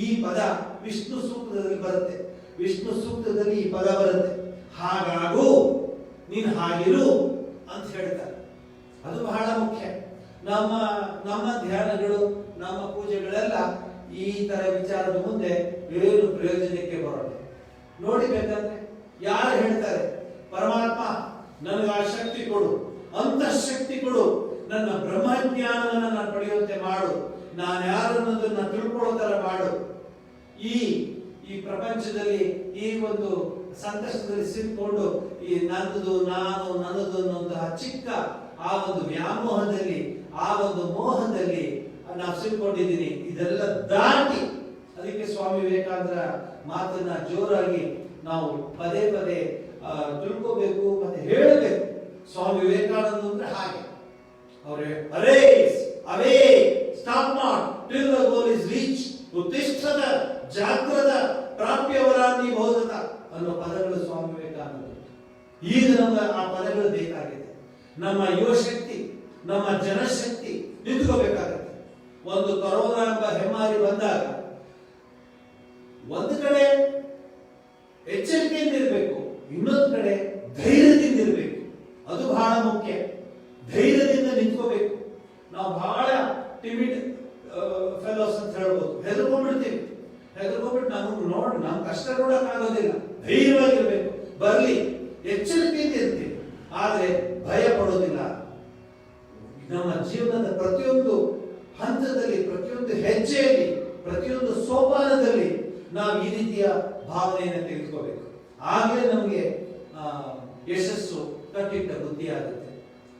Speaker 1: ಈ ಪದ ವಿಷ್ಣು ಸೂಕ್ತದಲ್ಲಿ ಬರುತ್ತೆ, ವಿಷ್ಣು ಸೂಕ್ತದಲ್ಲಿ ಈ ಪದ ಬರುತ್ತೆ. ಹಾಗಾಗೂ ನೀನು ಹಾಗಿರು ಅಂತ ಹೇಳ್ತಾರೆ. ಅದು ಬಹಳ ಮುಖ್ಯ. ನಮ್ಮ ಧ್ಯಾನಗಳು, ನಮ್ಮ ಪೂಜೆಗಳೆಲ್ಲ ಈ ತರ ವಿಚಾರದ ಮುಂದೆ ಏನು ಪ್ರಯೋಜನಕ್ಕೆ ಬರೋಲ್ಲ. ನೋಡಿಬೇಕಂದ್ರೆ ಯಾರು ಹೇಳ್ತಾರೆ, ಪರಮಾತ್ಮ ನನಗೆ ಆ ಶಕ್ತಿ ಕೊಡು, ಅಂತಃಶಕ್ತಿ ಕೊಡು, ನನ್ನ ಬ್ರಹ್ಮಜ್ಞಾನವನ್ನು ನಾನು ಪಡೆಯುವಂತೆ ಮಾಡು, ನಾನು ಯಾರನ್ನೋದನ್ನ ತಿಳ್ಕೊಳ್ಳೋ ತರ ಮಾಡು. ಈ ಪ್ರಪಂಚದಲ್ಲಿ ಈ ಒಂದು ಸಂಕಷ್ಟದಲ್ಲಿ ಸಿಕ್ಕೊಂಡು ಈ ನನ್ನದು ನಾನು ನನ್ನದು ಅನ್ನುವಂತಹ ಚಿಕ್ಕ ಆ ಒಂದು ವ್ಯಾಮೋಹದಲ್ಲಿ, ಆ ಒಂದು ಮೋಹದಲ್ಲಿ ನಾವು ಸಿಕ್ಕೊಂಡಿದ್ದೀನಿ. ಇದೆಲ್ಲ ದಾಟಿ, ಅದಕ್ಕೆ ಸ್ವಾಮಿ ವಿವೇಕಾನಂದರ ಮಾತನ್ನ ಜೋರಾಗಿ ನಾವು ಪದೇ ಪದೇ ತಿಳ್ಕೋಬೇಕು ಮತ್ತೆ ಹೇಳಬೇಕು. ಸ್ವಾಮಿ ವಿವೇಕಾನಂದ ಅಂದ್ರೆ ಹಾಗೆ, ಅವರೇ arise awake stop not till the goal is reach, ಉತ್ತಿಷ್ಠದ ಜಾಗ್ರದ ಪ್ರಾಪ್ಯವರಾನ್ನಿ ಬೋಧತ ಅನ್ನೋ ಪದಗಳು ಸ್ವಾಮಿ ವಿವೇಕಾನಂದ. ಈಗ ನಮ್ಗೆ ಆ ಪದಗಳು ಬೇಕಾಗಿದೆ. ನಮ್ಮ ಯುವಶಕ್ತಿ, ನಮ್ಮ ಜನಶಕ್ತಿ ನಿಂತ್ಕೋಬೇಕಾಗತ್ತೆ. ಒಂದು ಕೊರೋನಾ ಎಂಬ ಹೆಮ್ಮಾರಿ ಬಂದಾಗ ಒಂದು ಕಡೆ ಎಚ್ಚರಿಕೆಯಿಂದ ಇರಬೇಕು, ಇನ್ನೊಂದು ಕಡೆ ಧೈರ್ಯದಿಂದ ಇರಬೇಕು. ಅದು ಬಹಳ ಮುಖ್ಯ. ಧೈರ್ಯದಿಂದ ನಿಂತ್ಕೋಬೇಕು. ನಾವು ಬಹಳ ಟಿಮಿಡ್ ಫೆಲೋಸ್ ಅಂತ ಹೇಳ್ಬೋದು. ಹೆದರ್ಕೊಂಡ್ಬಿಡ್ತೀವಿ, ಹೆದರ್ಕೊಂಡ್ಬಿಟ್ಟು ನಮ್ಗೆ ಕಷ್ಟ ಕೊಡಕ್ಕಾಗೋದಿಲ್ಲ. ಧೈರ್ಯವಾಗಿರ್ಬೇಕು, ಬರ್ಲಿ, ಎಚ್ಚರಿಕೆಯಿಂದ ಇರ್ತೀವಿ, ಆದ್ರೆ ಭಯ ಪಡೋದಿಲ್ಲ. ನಮ್ಮ ಜೀವನದ ಪ್ರತಿಯೊಂದು ಹಂತದಲ್ಲಿ, ಪ್ರತಿಯೊಂದು ಹೆಜ್ಜೆಯಲ್ಲಿ, ಪ್ರತಿಯೊಂದು ಸೋಪಾನದಲ್ಲಿ ನಾವು ಈ ರೀತಿಯ ಭಾವನೆಯನ್ನು ತೆಗೆದುಕೋಬೇಕು. ಆಗಲೇ ನಮಗೆ ಯಶಸ್ಸು ಕಟ್ಟಿಟ್ಟ ಬುದ್ಧಿ ಆಗುತ್ತೆ.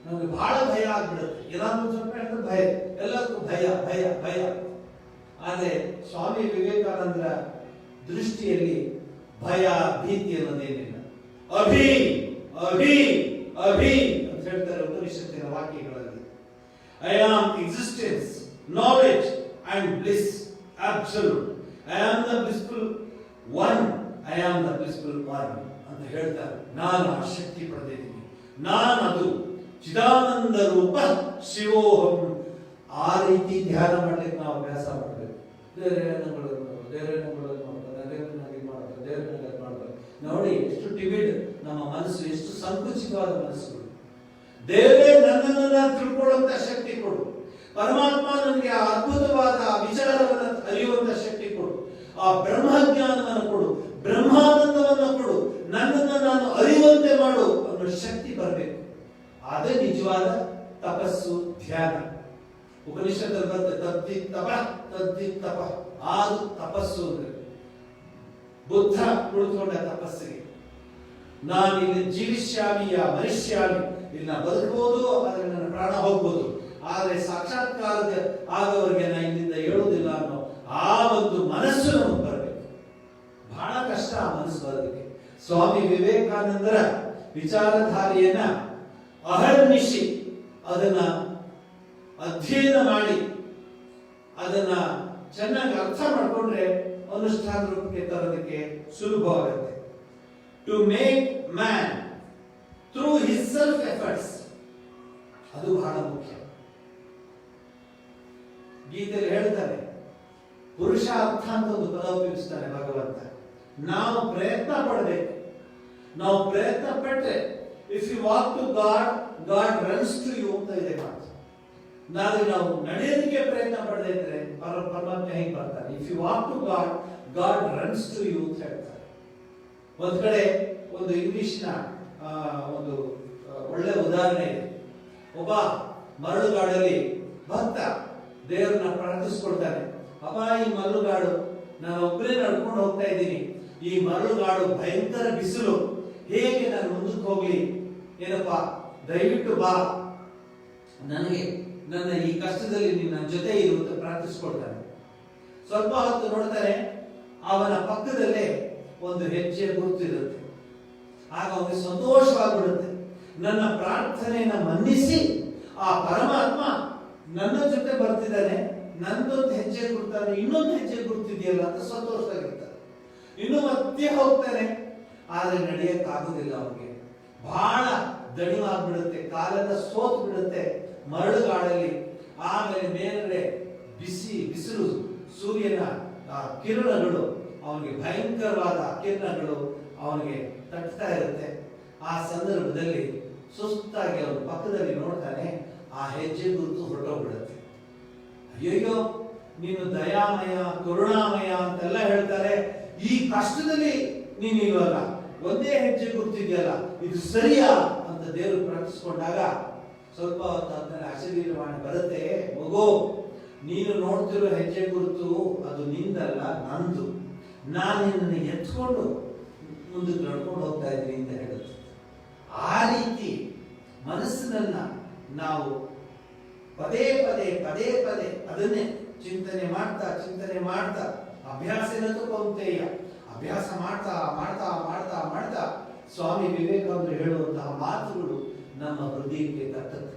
Speaker 1: ನಮಗೆ ಬಹಳ ಭಯ ಆಗ್ಬಿಡುತ್ತೆ. ಏನಾದ್ರು ಸ್ವಲ್ಪ ಹೇಳಿದ್ರೆ ಭಯ, ಎಲ್ಲದಕ್ಕೂ ಭಯ ಭಯ ಭಯ. ಆದರೆ ಸ್ವಾಮಿ ವಿವೇಕಾನಂದರ ದೃಷ್ಟಿಯಲ್ಲಿ ಭಯ ಭೀತಿ ಅನ್ನೋದೇನಿಲ್ಲ. ಅಭಿ ಅಭಿ ಅಭಿ ಅಂತ ಹೇಳ್ತಾರೆ ಉಪನಿಷತ್ತಿನ ವಾಕ್ಯಗಳಲ್ಲಿ. I am existence, knowledge and bliss, absolute. I am the blissful one, I am the blissful one ಅಂತ ಹೇಳ್ತಾರೆ. ನಾನು ಆ ಶಕ್ತಿ ಪಡೆದಿದ್ದೀನಿ, ನಾನು ಅದು ಚಿದಾನಂದ ರೂಪ ಶಿವೋಹಂ. ಆ ರೀತಿ ಧ್ಯಾನ ಮಾಡ್ಲಿಕ್ಕೆ ನಾವು ಅಭ್ಯಾಸ ಮಾಡಬೇಕು. ನೋಡಿ ಎಷ್ಟು ಟಿವಿಡ್ ನಮ್ಮ ಮನಸ್ಸು, ಎಷ್ಟು ಸಂಕುಚಿತವಾದ ಮನಸ್ಸುಗಳು. ದೇವರೇ ನನ್ನನ್ನ ತಿಳ್ಕೊಳ್ಳುವಂತ ಶಕ್ತಿ ಕೊಡು, ಪರಮಾತ್ಮ ನನಗೆ ಆ ಅದ್ಭುತವಾದ ವಿಚಾರವನ್ನು ಅರಿಯುವಂತ ಶಕ್ತಿ ಕೊಡು, ಆ ಬ್ರಹ್ಮಜ್ಞಾನವನ್ನು ಕೊಡು, ಬ್ರಹ್ಮಾನಂದವನ್ನು ಕೊಡು, ನನ್ನನ್ನು ನಾನು ಅರಿಯುವಂತೆ ಮಾಡು ಅನ್ನೋ ಶಕ್ತಿ ಬರಬೇಕು. ಅದೇ ನಿಜವಾದ ತಪಸ್ಸು, ಧ್ಯಾನ. ಉಪನಿಷತ್ತಲ್ಲಿ ಬರ್ತದೆ ತದ್ದಿ ತಪ, ಅದು ತಪಸ್ಸು ಅಂದ್ರೆ. ಬುದ್ಧ ಕುಳಿತುಕೊಂಡ ತಪಸ್ಸಿಗೆ, ನಾನು ಇಲ್ಲಿ ಜೀವಿಷ್ಯಾಮಿಯ ಮನುಷ್ಯಾಮಿ, ಇಲ್ಲಿ ನಾ ಬದುಕಬಹುದು, ಆದ್ರೆ ನನ್ನ ಪ್ರಾಣ ಹೋಗ್ಬೋದು, ಆದ್ರೆ ಸಾಕ್ಷಾತ್ಕಾರದ ಆಗವರಿಗೆ ನಾ ಇಲ್ಲಿಂದ ಹೇಳುವುದಿಲ್ಲ ಅನ್ನೋ ಆ ಒಂದು ಮನಸ್ಸು ನಮಗೆ ಬರಬೇಕು. ಬಹಳ ಕಷ್ಟ ಆ ಮನಸ್ಸು ಬರೋದಕ್ಕೆ. ಸ್ವಾಮಿ ವಿವೇಕಾನಂದರ ವಿಚಾರಧಾರೆಯನ್ನ ಅಹರ್ನಿಶಿ ಅದನ್ನ ಅಧ್ಯಯನ ಮಾಡಿ ಅದನ್ನ ಚೆನ್ನಾಗಿ ಅರ್ಥ ಮಾಡಿಕೊಂಡ್ರೆ ಅನುಷ್ಠಾನ ರೂಪಕ್ಕೆ ತರೋದಕ್ಕೆ ಸುಲಭವಾಗುತ್ತೆ. To make man through his self efforts, ಅದು ಬಹಳ ಮುಖ್ಯ. ಗೀತೆಯಲ್ಲಿ ಹೇಳ್ತಾನೆ, ಪುರುಷಾರ್ಥ ಅಂತ ಒಂದು ಪದ ಉಪಯೋಗಿಸ್ತಾನೆ ಭಗವಂತ. ನಾವು ಪ್ರಯತ್ನ ಪಡಬೇಕು. ನಾವು ಪ್ರಯತ್ನ ಪಟ್ಟರೆ, if you walk to God, God runs to you ಅಂತ ಇದೆ ಮಾತು. ನಾವು ನಡೆಯೋದಕ್ಕೆ ಪ್ರಯತ್ನ ಪಡದೇ ಇದ್ರೆ ಪರಮಾತ್ಮ ಹೇಗೆ ಬರ್ತಾನೆ? If you walk to God, God runs to you ಅಂತ ಹೇಳ್ತಾರೆ. ಒಂದ್ ಕಡೆ ಒಂದು ಇಂಗ್ಲಿಷ್ನ ಒಂದು ಒಳ್ಳೆ ಉದಾಹರಣೆ ಇದೆ. ಒಬ್ಬ ಮರಳುಗಾಡಲ್ಲಿ ಭಕ್ತ ದೇವರನ್ನ ಪ್ರಾರ್ಥಿಸ್ಕೊಳ್ತಾನೆ. ಅಪ್ಪ, ಈ ಮರಳುಗಾಡು ನಾನು ಒಬ್ಬರೇ ನಡ್ಕೊಂಡು ಹೋಗ್ತಾ ಇದ್ದೀನಿ, ಈ ಮರಳುಗಾಡು ಭಯಂಕರ ಬಿಸಿಲು, ಹೇಗೆ ನಾನು ಮುಂದಕ್ಕೆ ಹೋಗ್ಲಿ? ಏನಪ್ಪ, ದಯವಿಟ್ಟು ಬಾ, ನನಗೆ ನನ್ನ ಈ ಕಷ್ಟದಲ್ಲಿ ನೀನು ನನ್ನ ಜೊತೆ ಇರು ಅಂತ ಪ್ರಾರ್ಥಿಸ್ಕೊಳ್ತಾನೆ. ಸ್ವಲ್ಪ ಹೊತ್ತು ನೋಡ್ತಾನೆ, ಅವನ ಪಕ್ಕದಲ್ಲೇ ಒಂದು ಹೆಜ್ಜೆ ಗುರುತಿರುತ್ತೆ. ಆಗ ಅವನಿಗೆ ಸಂತೋಷವಾಗ್ಬಿಡುತ್ತೆ. ನನ್ನ ಪ್ರಾರ್ಥನೆಯನ್ನ ಮನ್ನಿಸಿ ಆ ಪರಮಾತ್ಮ ನನ್ನ ಜೊತೆ ಬರ್ತಿದ್ದಾನೆ, ನನ್ನೊಂದು ಹೆಜ್ಜೆ ಗುರ್ತಾನೆ, ಇನ್ನೊಂದು ಹೆಜ್ಜೆ ಗುರ್ತಿದೆಯಲ್ಲ ಅಂತ ಸಂತೋಷವಾಗಿರ್ತಾನೆ. ಇನ್ನು ಮತ್ತೆ ಹೋಗ್ತಾನೆ, ಆದ್ರೆ ನಡೆಯಕ್ಕಾಗುದಿಲ್ಲ. ಅವನಿಗೆ ಬಹಳ ದಣಿವಾಗ್ಬಿಡುತ್ತೆ, ಕಾಲೆಲ್ಲ ಸೋತು ಬಿಡುತ್ತೆ ಮರಳುಗಾಡಲ್ಲಿ. ಆಮೇಲೆ ಮೇಲ್ಗಡೆ ಬಿಸಿಲು, ಸೂರ್ಯನ ಕಿರಣಗಳು, ಅವನಿಗೆ ಭಯಂಕರವಾದ ಕಿರಣಗಳು ಅವನಿಗೆ ತಟ್ತಾ ಇರುತ್ತೆ. ಆ ಸಂದರ್ಭದಲ್ಲಿ ಸುಸ್ತಾಗಿ ಅವನು ಪಕ್ಕದಲ್ಲಿ ನೋಡ್ತಾನೆ, ಆ ಹೆಜ್ಜೆ ಗುರುತು ಹೊರಟೋಗ್ಬಿಡುತ್ತೆ. ಅಯ್ಯಯ್ಯೋ, ನೀನು ದಯಾಮಯ ಕರುಣಾಮಯ ಅಂತೆಲ್ಲ ಹೇಳ್ತಾರೆ, ಈ ಕಷ್ಟದಲ್ಲಿ ನೀನು ಇಲ್ವಲ್ಲ, ಒಂದೇ ಹೆಜ್ಜೆ ಗುರುತಿದೆಯಲ್ಲ, ಇದು ಸರಿಯಾ ಅಂತ ದೇವರು ಪ್ರಾರ್ಥಿಸ್ಕೊಂಡಾಗ ಸ್ವಲ್ಪ ಹೊತ್ತಾದ್ಮೇಲೆ ಆಶೀರ್ವಾದ ಬರುತ್ತೆ. ಮಗು, ನೀನು ನೋಡ್ತಿರೋ ಹೆಜ್ಜೆ ಗುರುತು ಅದು ನಿಂದಲ್ಲ, ನಂದು. ನಾನು ನಿನ್ನನ್ನು ಎತ್ಕೊಂಡು ಮುಂದಕ್ಕೆ ನಡ್ಕೊಂಡು ಹೋಗ್ತಾ ಇದ್ದೀನಿ ಅಂತ ಹೇಳುತ್ತೆ. ಆ ರೀತಿ ಮನಸ್ಸಿನನ್ನ ನಾವು ಪದೇ ಪದೇ ಪದೇ ಪದೇ ಅದನ್ನೇ ಚಿಂತನೆ ಮಾಡ್ತಾ ಅಭ್ಯಾಸನ ತಗೊಂತೆಯ ಅಭ್ಯಾಸ ಮಾಡ್ತಾ ಮಾಡ್ತಾ ಮಾಡ್ತಾ ಮಾಡ್ತಾ ಸ್ವಾಮಿ ವಿವೇಕಾನಂದರು ಹೇಳುವಂತಹ ಮಾತುಗಳು ನಮ್ಮ ಹೃದಯಕ್ಕೆ ತಟ್ಟುತ್ತೆ.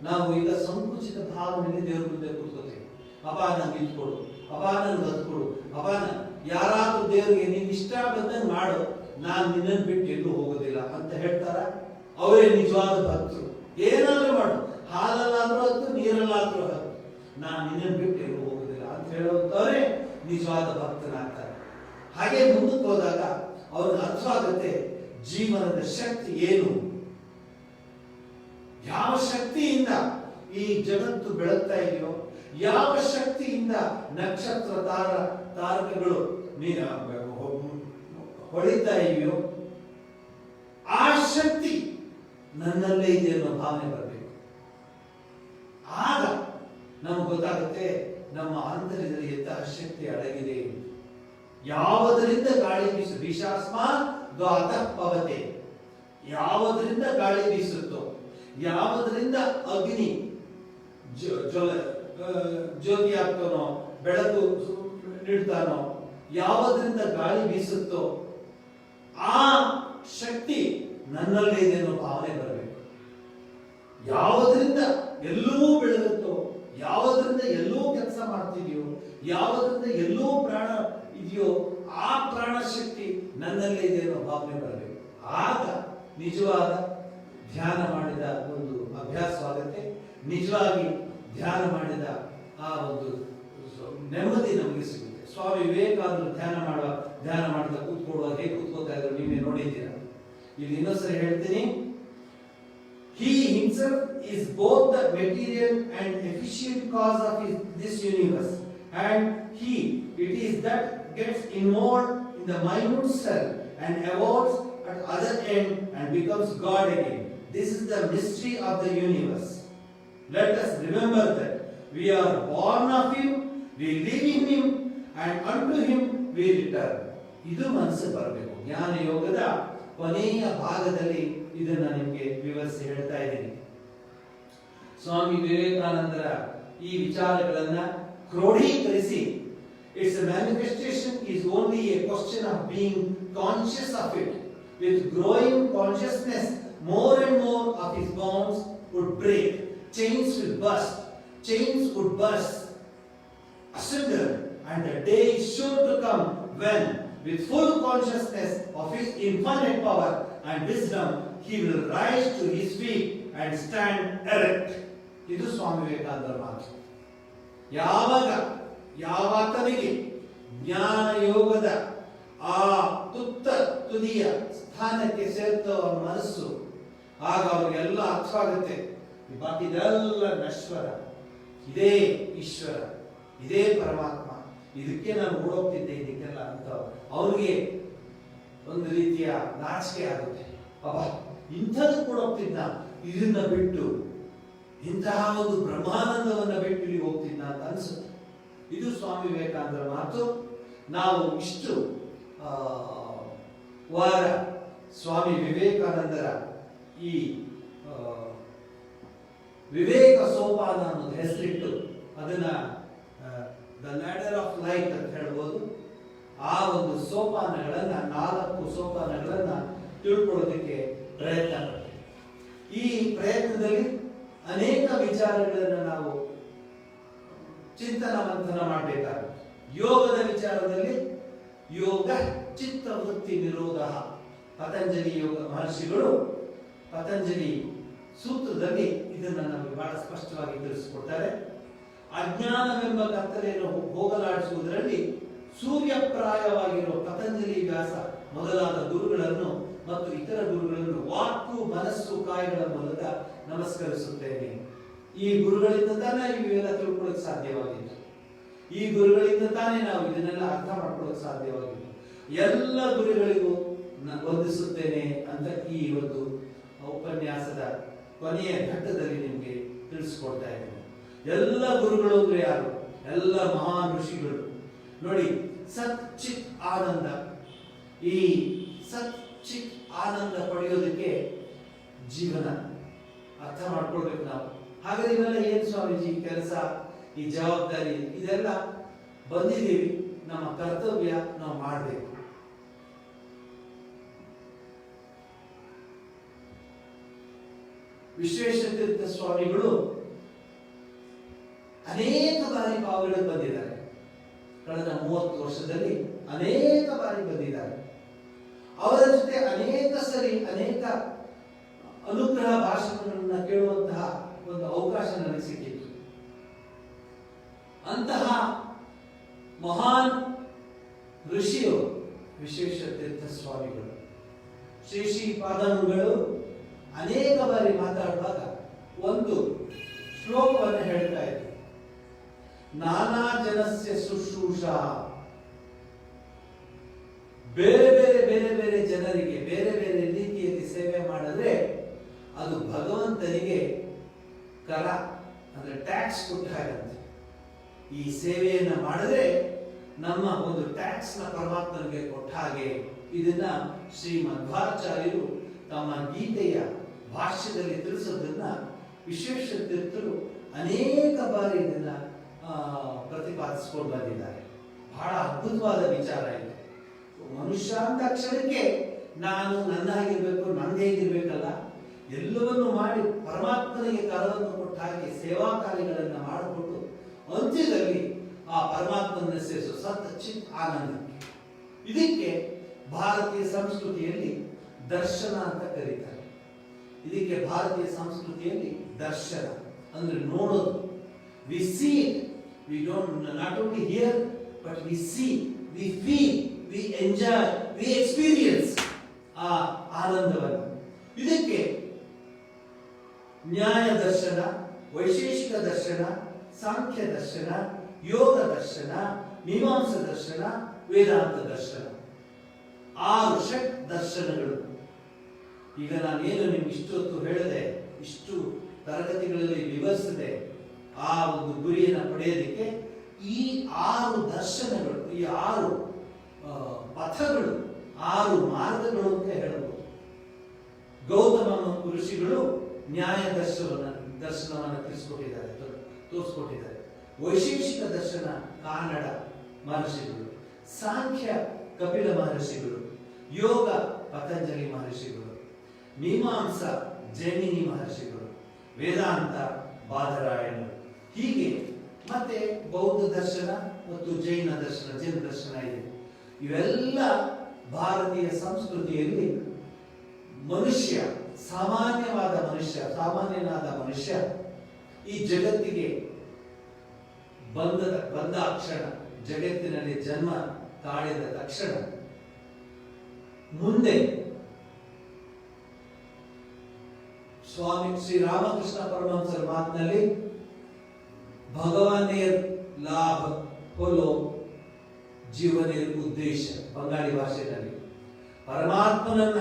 Speaker 1: ನಾವು ಈಗ ಸಂಕುಚಿತ ಭಾವನೆಯಲ್ಲಿ ದೇವರ ಮುಂದೆ ಕೂತ್ಕೋತೇವೆ. ಅಪ್ಪ, ನಂಗೆ ಇದ್ಕೊಡು, ಅಪ್ಪ ನನ್ಗೆ ಬದುಕೊಡು, ಅಪ್ಪ ಯಾರಾದ್ರೂ ದೇವರಿಗೆ ನೀನ್ ಇಷ್ಟ ಬಂದಂಗೆ ಮಾಡು, ನಾನು ನಿನ್ನನ್ನು ಬಿಟ್ಟು ಎಲ್ಲೂ ಹೋಗೋದಿಲ್ಲ ಅಂತ ಹೇಳ್ತಾರ. ಅವರೇ ನಿಜವಾದ ಭಕ್ತರು. ಏನಾದ್ರೂ ಮಾಡು, ಹಾಲಲ್ಲಾದ್ರೂ ಹತ್ತು, ನೀರಲ್ಲಾದ್ರೂ ಹತ್ತು, ನಾನು ನಿನ್ನನ್ನು ಬಿಟ್ಟು ಎಲ್ಲೂ ಹೋಗೋದಿಲ್ಲ ಅಂತ ಹೇಳುವಂತವರೇ ನಿಜವಾದ ಭಕ್ತನಾಗ್ತಾರೆ. ಹಾಗೆ ಮುಂದಕ್ಕೆ ಹೋದಾಗ ಅವ್ರಿಗೆ ಅರ್ಥವಾಗುತ್ತೆ ಜೀವನದ ಶಕ್ತಿ ಏನು, ಯಾವ ಶಕ್ತಿಯಿಂದ ಈ ಜಗತ್ತು ಬೆಳಗ್ತಾ ಇದೆಯೋ, ಯಾವ ಶಕ್ತಿಯಿಂದ ನಕ್ಷತ್ರ ತಾರಕಗಳು ಹೊಳಿತಾ ಇದೆಯೋ, ಆ ಶಕ್ತಿ ನನ್ನಲ್ಲೇ ಇದೆ ಅನ್ನೋ ಭಾವನೆ ಬರಬೇಕು. ಆಗ ನಮ್ಗೆ ಗೊತ್ತಾಗುತ್ತೆ ನಮ್ಮ ಆಂತರ್ಯದಲ್ಲಿ ಎಂತಹ ಶಕ್ತಿ ಅಡಗಿದೆ. ಯಾವುದರಿಂದ ಗಾಳಿ ಬೀಸಾಸ್ಮಾತ್ ದ್ವಾತಃ ಯಾವುದರಿಂದ ಗಾಳಿ ಬೀಸುತ್ತೋ, ಯಾವುದರಿಂದ ಅಗ್ನಿ ಜ್ಯೋತಿ ಆಗ್ತಾನೋ, ಬೆಳಕು ನೀಡ್ತಾನೋ, ಯಾವುದರಿಂದ ಗಾಳಿ ಬೀಸುತ್ತೋ ಆ ಶಕ್ತಿ ನನ್ನಲ್ಲೇ ಇದೆ ಅನ್ನೋ ಭಾವನೆ ಬರಬೇಕು. ಯಾವುದರಿಂದ ಎಲ್ಲವೂ ಬೆಳಗುತ್ತೋ, ಯಾವುದರಿಂದ ಎಲ್ಲೋ ಕೆಲಸ ಮಾಡ್ತಿದೆಯೋ, ಯಾವುದರಿಂದ ಎಲ್ಲೋ ಪ್ರಾಣ ಇದೆಯೋ, ಆ ಪ್ರಾಣ ಶಕ್ತಿ ನನ್ನಲ್ಲೇ ಇದೆ ಅನ್ನೋ ಭಾವನೆ ಬರಬೇಕು. ಆಗ ನಿಜವಾದ ಧ್ಯಾನ ಮಾಡಿದ ಒಂದು ಅಭ್ಯಾಸವಾಗುತ್ತೆ. ನಿಜವಾಗಿ ಧ್ಯಾನ ಮಾಡಿದ ಆ ಒಂದು ನೆಮ್ಮದಿ ನಮಗೆ ಸಿಗುತ್ತೆ. ಸ್ವಾಮಿ ವಿವೇಕಾನಂದರು ಧ್ಯಾನ ಮಾಡ್ತಾ ಕೂತ್ಕೊಳ್ಳುವಾಗ ಹೇಗೆ ಕೂತ್ಕೋತಾ ಇದ್ರು ನೀವೇ ನೋಡಿದ್ದೀರಾ. ಇಲ್ಲಿ ಇನ್ನೊಂದ್ಸರಿ ಹೇಳ್ತೀನಿ. He himself is both the material and efficient cause of this universe, and it is that gets involved in the minute cell and evolves at other end and becomes God again. This is the mystery of the universe. Let us remember that we are born of Him, we live in Him, and unto Him we return. ಇದು ಮನಸ್ಸು ಬರಬೇಕು. ಜ್ಞಾನ ಯೋಗದ ಕೊನೆಯ ಭಾಗದಲ್ಲಿ ಇದನ್ನ ನಿಮಗೆ ವಿವರಿಸಿ ಹೇಳ್ತಾ ಇದ್ದೀನಿ. ಸ್ವಾಮಿ ವಿವೇಕಾನಂದರ ಈ ವಿಚಾರಗಳನ್ನ ಕ್ರೋಢೀಕರಿಸಿ, its manifestation is only a question of being conscious of it. With growing consciousness, more and more of his bonds would break, chains would burst asunder, and the day is sure to come when, with full consciousness of his infinite power and wisdom, he will rise to his feet and stand erect. ಇದು ಸ್ವಾಮಿ ವಿವೇಕಾನಂದರ ಮಾತು. ಯಾವಾತನಿಗೆ ಜ್ಞಾನ ಯೋಗದ ಆ ತುದಿಯ ಸ್ಥಾನಕ್ಕೆ ಸೇರ್ತವ ಮನಸ್ಸು, ಆಗ ಅವ್ರಿಗೆಲ್ಲ ಅರ್ಥವಾಗುತ್ತೆ, ಬಾಕಿದೆಲ್ಲ ನಶ್ವರ, ಇದೇ ಈಶ್ವರ, ಇದೇ ಪರಮಾತ್ಮ, ಇದಕ್ಕೆ ನಾನು ಓಡೋಗ್ತಿದ್ದೆ ಇದಕ್ಕೆಲ್ಲ ಅಂತ ಅವ್ರಿಗೆ ಒಂದು ರೀತಿಯ ನಾಚಿಕೆ ಆಗುತ್ತೆ. ಇಂಥದ್ದು ಕೊಡೋಗ್ತಿದ್ದ, ಇದನ್ನ ಬಿಟ್ಟು ಇಂತಹ ಒಂದು ಬ್ರಹ್ಮಾನಂದವನ್ನು ಬಿಟ್ಟು ಇಲ್ಲಿ ಹೋಗ್ತಿದ್ದ ಅಂತ ಅನ್ಸುತ್ತೆ. ಇದು ಸ್ವಾಮಿ ವಿವೇಕಾನಂದರ ಮಾತು. ನಾವು ಇಷ್ಟು ವಾರ ಸ್ವಾಮಿ ವಿವೇಕಾನಂದರ ಈ ವಿವೇಕ ಸೋಪಾನ ಅನ್ನೋದು ಹೆಸರಿಟ್ಟು ಅದನ್ನ ದ ಲ್ಯಾಡರ್ ಆಫ್ ಲೈಟ್ ಅಂತ ಹೇಳ್ಬೋದು. ಆ ಒಂದು ಸೋಪಾನಗಳನ್ನ 4 ಸೋಪಾನಗಳನ್ನ ತಿಳ್ಕೊಳ್ಳೋದಕ್ಕೆ ಪ್ರಯತ್ನ ಪಡ್ತೀವಿ. ಈ ಪ್ರಯತ್ನದಲ್ಲಿ ಅನೇಕ ವಿಚಾರಗಳನ್ನು ನಾವು ಚಿಂತನ ಮಂಥನ ಮಾಡಬೇಕಾಗುತ್ತೆ. ಯೋಗದ ವಿಚಾರದಲ್ಲಿ ಯೋಗ ಚಿತ್ತ ವೃತ್ತಿ ನಿರೋಧ, ಪತಂಜಲಿ ಯೋಗ ಮಹರ್ಷಿಗಳು ಪತಂಜಲಿ ಸೂತ್ರದಲ್ಲಿ ಇದನ್ನು ನಮಗೆ ಬಹಳ ಸ್ಪಷ್ಟವಾಗಿ ತಿಳಿಸಿಕೊಡ್ತಾರೆ. ಅಜ್ಞಾನವೆಂಬ ಕತ್ತಲೆಯನ್ನು ಹೋಗಲಾಡಿಸುವುದರಲ್ಲಿ ಸೂರ್ಯಪ್ರಾಯವಾಗಿರುವ ಪತಂಜಲಿ ವ್ಯಾಸ ಮೊದಲಾದ ಗುರುಗಳನ್ನು ಮತ್ತು ಇತರ ಗುರುಗಳನ್ನು ವಾಕು ಮನಸ್ಸು ಕಾಯಗಳ ಮೂಲಕ ನಮಸ್ಕರಿಸುತ್ತೇನೆ. ಈ ಗುರುಗಳಿಂದ ತಾನೇ ಇವೆಲ್ಲ ತಿಳ್ಕೊಳ್ಳೋಕೆ ಸಾಧ್ಯವಾಗಿತ್ತು. ಈ ಗುರುಗಳಿಂದ ತಾನೇ ನಾವು ಇದನ್ನೆಲ್ಲ ಅರ್ಥ ಮಾಡ್ಕೊಳ್ಳೋಕೆ ಸಾಧ್ಯವಾಗಿತ್ತು. ಎಲ್ಲ ಗುರುಗಳಿಗೂ ವಂದಿಸುತ್ತೇನೆ ಅಂತ ಈ ಒಂದು ಉಪನ್ಯಾಸದ ಕೊನೆಯ ಘಟ್ಟದಲ್ಲಿ ನಿಮಗೆ ತಿಳಿಸ್ಕೊಡ್ತಾ ಇದ್ದೇನೆ. ಎಲ್ಲ ಗುರುಗಳು ಅಂದ್ರೆ ಯಾರು? ಎಲ್ಲ ಮಹಾನ್ ಋಷಿಗಳು. ನೋಡಿ, ಸತ್ ಚಿತ್ ಆನಂದ, ಈ ಸತ್ ಚಿತ್ ಆನಂದ ಪಡೆಯೋದಕ್ಕೆ ಜೀವನ ಅರ್ಥ ಮಾಡ್ಕೊಳ್ಬೇಕು ನಾವು. ಹಾಗಾದ್ರೆ ಇವೆಲ್ಲ ಏನ್ ಸ್ವಾಮೀಜಿ ಕೆಲಸ, ಈ ಜವಾಬ್ದಾರಿ, ಇದೆಲ್ಲ ಬಂದಿದ್ದೀವಿ, ನಮ್ಮ ಕರ್ತವ್ಯ ನಾವು ಮಾಡಬೇಕು. ವಿಶ್ವೇಶತೀರ್ಥ ಸ್ವಾಮಿಗಳು ಅನೇಕ ಬಾರಿ ಪಾವಗಡಕ್ಕೆ ಬಂದಿದ್ದಾರೆ. ಕಳೆದ 30 ವರ್ಷದಲ್ಲಿ ಅನೇಕ ಬಾರಿ ಬಂದಿದ್ದಾರೆ. ಅವರ ಜೊತೆ ಅನೇಕ ಸರಿ ಅನೇಕ ಅನುಗ್ರಹ ಭಾಷಣಗಳನ್ನ ಕೇಳುವಂತಹ ಒಂದು ಅವಕಾಶ ನನಗೆ ಸಿಕ್ಕಿತ್ತು. ಅಂತಹ ಮಹಾನ್ ಋಷಿಯು ವಿಶ್ವೇಶತೀರ್ಥ ಸ್ವಾಮಿಗಳು. ಶ್ರೀ ಪಾದಂಗಳು ಅನೇಕ ಬಾರಿ ಮಾತಾಡುವಾಗ ಒಂದು ಶ್ಲೋಕವನ್ನು ಹೇಳ್ತಾ ಇದ್ರು. ನಾನಾ ಜನಸ್ಯ ಶುಶ್ರೂಷಾ, ಬೇರೆ ಬೇರೆ ಬೇರೆ ಬೇರೆ ಜನರಿಗೆ ಬೇರೆ ಬೇರೆ ರೀತಿಯಲ್ಲಿ ಸೇವೆ ಮಾಡಿದ್ರೆ ಅದು ಭಗವಂತನಿಗೆ ಕರ ಅಂದ್ರೆ ಟ್ಯಾಕ್ಸ್ ಕೊಟ್ಟ ಹಾಗಂತೆ. ಈ ಸೇವೆಯನ್ನ ಮಾಡಿದ್ರೆ ನಮ್ಮ ಒಂದು ಟ್ಯಾಕ್ಸ್ ನ ಪರಮಾತ್ಮನಿಗೆ ಕೊಟ್ಟ ಹಾಗೆ. ಇದನ್ನ ಶ್ರೀ ಮಧ್ವಾಚಾರ್ಯರು ತಮ್ಮ ಗೀತೆಯ ಭಾಷ್ಯದಲ್ಲಿ ತಿಳಿಸೋದನ್ನ ವಿಶ್ವೇಶತೀರ್ಥರು ಅನೇಕ ಬಾರಿ ಇದನ್ನ ಪ್ರತಿಪಾದಿಸಿಕೊಂಡು ಬಂದಿದ್ದಾರೆ. ಬಹಳ ಅದ್ಭುತವಾದ ವಿಚಾರ ಇದೆ. ಮನುಷ್ಯ ಅಂತ ಕ್ಷಣಕ್ಕೆ ನಾನು ನನ್ನ ಹಾಗಿರ್ಬೇಕು, ನಂದು ಹೇಗಿರ್ಬೇಕಲ್ಲ, ಎಲ್ಲವನ್ನು ಮಾಡಿ ಪರಮಾತ್ಮನಿಗೆ ಕರವನ್ನು ಕೊಟ್ಟ ಹಾಗೆ ಸೇವಾ ಕಾರ್ಯಗಳನ್ನು ಮಾಡಿಕೊಟ್ಟು ಅಂತ್ಯದಲ್ಲಿ ಆ ಪರಮಾತ್ಮನ ಸೇರಿಸೋ ಸತ್ ಚಿತ್ ಆನಂದ. ಇದಕ್ಕೆ ಭಾರತೀಯ ಸಂಸ್ಕೃತಿಯಲ್ಲಿ ದರ್ಶನ ಅಂತ ಕರೀತಾರೆ. ಇದಕ್ಕೆ ಭಾರತೀಯ ಸಂಸ್ಕೃತಿಯಲ್ಲಿ ದರ್ಶನ ಅಂದ್ರೆ ನೋಡೋದು. We see it, we don't not only hear but we see, we feel, we enjoy, we experience ಆ ಆನಂದವನ್ನು. ಇದಕ್ಕೆ ನ್ಯಾಯ ದರ್ಶನ, ವೈಶೇಷಿಕ ದರ್ಶನ, ಸಾಂಖ್ಯ ದರ್ಶನ, ಯೋಗ ದರ್ಶನ, ಮೀಮಾಂಸ ದರ್ಶನ, ವೇದಾಂತ ದರ್ಶನ, 6 ಷಟ್ ದರ್ಶನಗಳು. ಈಗ ನಾನೇನು ನಿಮ್ಗೆ ಇಷ್ಟೊತ್ತು ಹೇಳಿದೆ, ಇಷ್ಟು ತರಗತಿಗಳಲ್ಲಿ ವಿವರಿಸಿದೆ, ಆ ಒಂದು ಗುರಿಯನ್ನು ಪಡೆಯೋದಕ್ಕೆ ಈ 6 ದರ್ಶನಗಳು, ಈ 6 ಪಥಗಳು, 6 ಮಾರ್ಗಗಳು ಅಂತ ಹೇಳಬಹುದು. ಗೌತಮ ಋಷಿಗಳು ನ್ಯಾಯ ದರ್ಶನವನ್ನು ತೋರಿಸ್ಕೊಟ್ಟಿದ್ದಾರೆ. ವೈಶೇಷಿಕ ದರ್ಶನ ಕಾನಡ ಮಹರ್ಷಿಗಳು, ಸಾಂಖ್ಯ ಕಪಿಲ ಮಹರ್ಷಿಗಳು, ಯೋಗ ಪತಂಜಲಿ ಮಹರ್ಷಿಗಳು, ಮೀಮಾಂಸ ಜೈಮಿನಿ ಮಹರ್ಷಿಗಳು, ವೇದಾಂತ ಬಾದರಾಯಣರು. ಹೀಗೆ ಮತ್ತೆ ಬೌದ್ಧ ದರ್ಶನ ಮತ್ತು ಜೈನ ದರ್ಶನ ಇದೆ. ಇವೆಲ್ಲ ಭಾರತೀಯ ಸಂಸ್ಕೃತಿಯಲ್ಲಿ ಮನುಷ್ಯ, ಸಾಮಾನ್ಯನಾದ ಮನುಷ್ಯ ಈ ಜಗತ್ತಿಗೆ ಬಂದ ಕ್ಷಣ, ಜಗತ್ತಿನಲ್ಲಿ ಜನ್ಮ ತಾಳಿದ ತಕ್ಷಣ ಮುಂದೆ ಸ್ವಾಮಿ ಶ್ರೀ ರಾಮಕೃಷ್ಣ ಪರಮಹಂಸರ ಮಾತಿನಲ್ಲಿ ಭಗವಾನೇರ್ ಲಾಭ ಹೊಲೋ ಜೀವನೇರ್ ಉದ್ದೇಶ, ಬಂಗಾಳಿ ಭಾಷೆಯಲ್ಲಿ ಪರಮಾತ್ಮನನ್ನ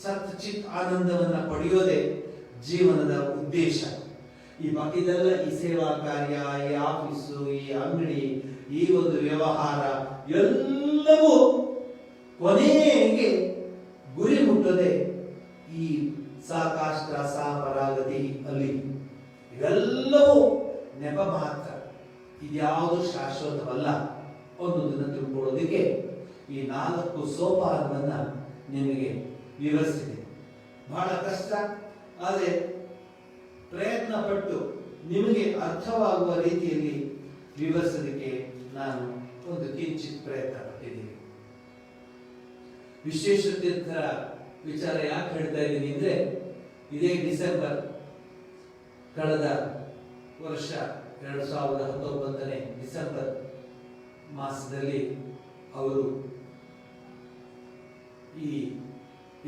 Speaker 1: ಸತ್ ಚಿತ್ ಆನಂದವನ್ನ ಪಡೆಯೋದೇ ಜೀವನದ ಉದ್ದೇಶ. ಈ ಬಾಕಿದೆಲ್ಲ ಈ ಸೇವಾ ಕಾರ್ಯ, ಈ ಆಫೀಸು, ಈ ಅಂಗಡಿ, ಈ ಒಂದು ವ್ಯವಹಾರ ಎಲ್ಲವೂ ಕೊನೆಗೆ ಗುರಿ ಮುಟ್ಟದೆ ಈ ಸಾಕಾಷ್ಟ ಸಾಪರಾಗತಿ ಅಲ್ಲಿ ಇವೆಲ್ಲವೂ ನೆಪ ಮಾತ್ರ. ಇದ್ಯಾವುದು ಶಾಶ್ವತವಲ್ಲ ಅನ್ನೋದನ್ನು ತಿಳ್ಕೊಳ್ಳೋದಕ್ಕೆ ಈ 4 ಸೋಪಾನವನ್ನ ನಿಮಗೆ ವಿವರಿಸಿದೆ. ಬಹಳ ಕಷ್ಟ, ಆದರೆ ಪ್ರಯತ್ನ ಪಟ್ಟು ನಿಮಗೆ ಅರ್ಥವಾಗುವ ರೀತಿಯಲ್ಲಿ ವಿವರಿಸೋದಕ್ಕೆ ನಾನು ಒಂದು ಕಿಂಚಿತ್ ಪ್ರಯತ್ನ ಪಟ್ಟಿದ್ದೀನಿ. ವಿಶ್ವೇಶ ತೀರ್ಥರ ವಿಚಾರ ಯಾಕೆ ಹೇಳ್ತಾ ಇದ್ದೀನಿ ಅಂದ್ರೆ, ಇದೇ ಡಿಸೆಂಬರ್ ಕಳೆದ ವರ್ಷ 2019ನೇ ಡಿಸೆಂಬರ್ ಮಾಸದಲ್ಲಿ ಅವರು ಈ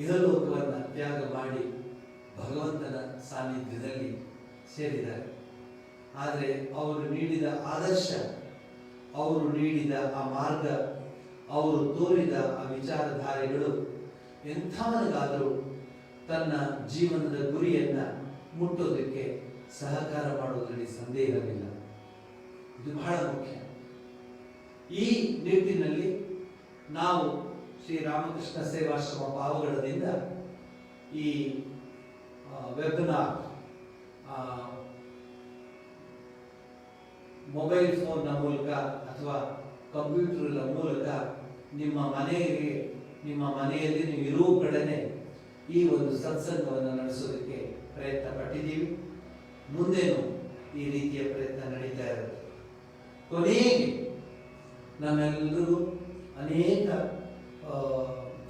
Speaker 1: ಇಹಲೋಕವನ್ನು ತ್ಯಾಗ ಮಾಡಿ ಭಗವಂತನ ಸಾನ್ನಿಧ್ಯದಲ್ಲಿ ಸೇರಿದ್ದಾರೆ. ಆದರೆ ಅವರು ನೀಡಿದ ಆದರ್ಶ, ಅವರು ನೀಡಿದ ಆ ಮಾರ್ಗ, ಅವರು ತೋರಿದ ಆ ವಿಚಾರಧಾರೆಗಳು ಎಂಥವನಿಗಾದರೂ ತನ್ನ ಜೀವನದ ಗುರಿಯನ್ನ ಮುಟ್ಟೋದಕ್ಕೆ ಸಹಕಾರ ಮಾಡೋದ್ರಲ್ಲಿ ಸಂದೇಹವಿಲ್ಲ. ಇದು ಬಹಳ ಮುಖ್ಯ. ಈ ನಿಟ್ಟಿನಲ್ಲಿ ನಾವು ಶ್ರೀರಾಮಕೃಷ್ಣ ಸೇವಾಶ್ರಮ ಪಾವಗಡದಿಂದ ಈ ವೆಬಿನಾರ್ ಮೊಬೈಲ್ ಫೋನ್ನ ಮೂಲಕ ಅಥವಾ ಕಂಪ್ಯೂಟರ್ ಮೂಲಕ ನಿಮ್ಮ ಮನೆಯಲ್ಲಿ ನೀವು ಇರುವ ಕಡೆನೆ ಈ ಒಂದು ಸತ್ಸಂಗವನ್ನು ನಡೆಸೋದಕ್ಕೆ ಪ್ರಯತ್ನ ಪಟ್ಟಿದ್ದೀವಿ. ಮುಂದೇನು ಈ ರೀತಿಯ ಪ್ರಯತ್ನ ನಡೀತಾ ಇರುತ್ತೆ. ಕೊನೆಗೆ ನಮ್ಮೆಲ್ಲರಿಗೂ ಅನೇಕ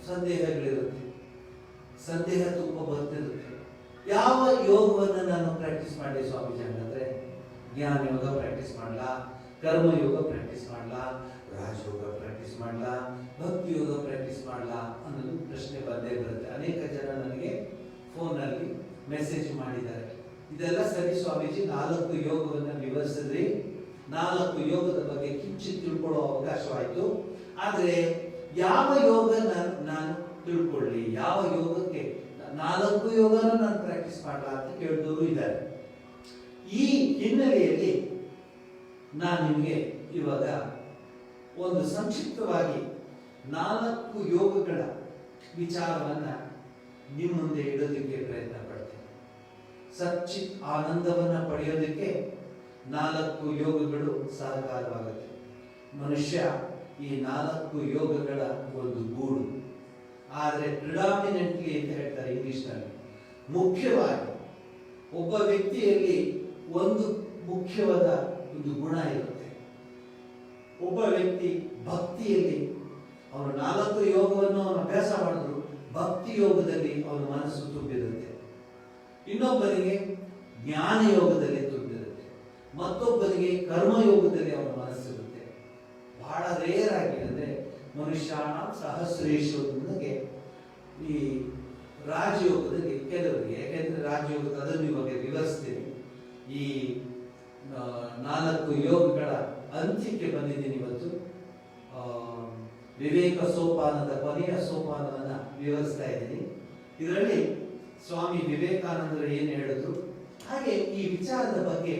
Speaker 1: ಸಂದೇಹಗಳಿರುತ್ತೆ, ಸಂದೇಹ ತುಂಬ ಬರ್ತಿರುತ್ತೆ. ಯಾವ ಯೋಗವನ್ನು ನಾನು ಪ್ರಾಕ್ಟೀಸ್ ಮಾಡಿ ಸ್ವಾಮೀಜಿ ಅಂದ್ರೆ, ಜ್ಞಾನ ಯೋಗ ಪ್ರಾಕ್ಟೀಸ್ ಮಾಡಲಾ, ಕರ್ಮಯೋಗ ಪ್ರಾಕ್ಟೀಸ್ ಮಾಡಲಾ, ರಾಜಯೋಗ ಪ್ರಾಕ್ಟೀಸ್ ಮಾಡಲಾ, ಭಕ್ತಿ ಯೋಗ ಪ್ರಾಕ್ಟೀಸ್ ಮಾಡಲಾ ಅನ್ನೋದು ಪ್ರಶ್ನೆ ಬಂದೇ ಬರುತ್ತೆ. ಅನೇಕ ಜನ ನನಗೆ ಫೋನಲ್ಲಿ ಮೆಸೇಜ್ ಮಾಡಿದ್ದಾರೆ. ಇದೆಲ್ಲ ಸರಿ ಸ್ವಾಮೀಜಿ, 4 ಯೋಗವನ್ನು ವಿವರಿಸಿದ್ರಿ, 4 ಯೋಗದ ಬಗ್ಗೆ ಕಿಂಚಿತ್ ತಿಳ್ಕೊಳ್ಳೋ ಅವಕಾಶವಾಯಿತು. ಆದರೆ ಯಾವ ಯೋಗ ನಾನು ತಿಳ್ಕೊಳ್ಳಿ, ಯಾವ ಯೋಗಕ್ಕೆ 4 ಯೋಗನ ನಾನು ಪ್ರಾಕ್ಟೀಸ್ ಮಾಡಲಾ ಅಂತ ಕೇಳಿದವರು ಇದ್ದಾರೆ. ಈ ಹಿನ್ನೆಲೆಯಲ್ಲಿ ನಾನು ನಿಮಗೆ ಇವಾಗ ಒಂದು ಸಂಕ್ಷಿಪ್ತವಾಗಿ 4 ಯೋಗಗಳ ವಿಚಾರವನ್ನ ನಿಮ್ಮ ಮುಂದೆ ಇಡೋದಕ್ಕೆ ಪ್ರಯತ್ನ ಪಡ್ತೇನೆ. ಸಚ್ಚಿತ್ ಆನಂದವನ್ನ ಪಡೆಯೋದಕ್ಕೆ 4 ಯೋಗಗಳು ಸಹಕಾರವಾಗುತ್ತೆ. ಮನುಷ್ಯ ಈ 4 ಯೋಗಗಳ ಒಂದು ಗೂಡು. ಆದರೆ ಪ್ರಿಡಾಮಿನೆಂಟ್ಲಿ ಅಂತ ಹೇಳ್ತಾರೆ ಇಂಗ್ಲಿಷ್ನಲ್ಲಿ, ಮುಖ್ಯವಾಗಿ ಒಬ್ಬ ವ್ಯಕ್ತಿಯಲ್ಲಿ ಒಂದು ಮುಖ್ಯವಾದ ಒಂದು ಗುಣ ಇರುತ್ತೆ. ಒಬ್ಬ ವ್ಯಕ್ತಿ ಭಕ್ತಿಯಲ್ಲಿ ಅವನು 4 ಯೋಗವನ್ನು ಅವನು ಅಭ್ಯಾಸ ಮಾಡಿದ್ರು, ಭಕ್ತಿ ಯೋಗದಲ್ಲಿ ಅವನ ಮನಸ್ಸು ತುಂಬಿರುತ್ತೆ. ಇನ್ನೊಬ್ಬರಿಗೆ ಜ್ಞಾನ ಯೋಗದಲ್ಲಿ ತುಂಬಿರುತ್ತೆ, ಮತ್ತೊಬ್ಬರಿಗೆ ಕರ್ಮಯೋಗದಲ್ಲಿ ಅವನ ಮನಸ್ಸಿರುತ್ತೆ. ಬಹಳ ರೇರ್ ಆಗಿ ಅಂದ್ರೆ ಮನುಷ್ಯಾಣ ಸಹಸ್ರೇಶು ನನಗೆ ಈ ರಾಜಯೋಗದಲ್ಲಿ ಕೆಲವರಿಗೆ, ಯಾಕೆಂದ್ರೆ ರಾಜಯೋಗದ ಅದನ್ನು ಇವಾಗ ವಿವರಿಸ್ತೀನಿ. ಈ 4 ಯೋಗಗಳ ಅಂತ್ಯಕ್ಕೆ ಬಂದಿದ್ದೀನಿ ಇವತ್ತು. ವಿವೇಕ ಸೋಪಾನದ ಕೊನೆಯ ಸೋಪಾನವನ್ನ ವಿವರಿಸ್ತಾ ಇದ್ದೀನಿ. ಇದರಲ್ಲಿ ಸ್ವಾಮಿ ವಿವೇಕಾನಂದರು ಏನು ಹೇಳಿದ್ರು, ಹಾಗೆ ಈ ವಿಚಾರದ ಬಗ್ಗೆ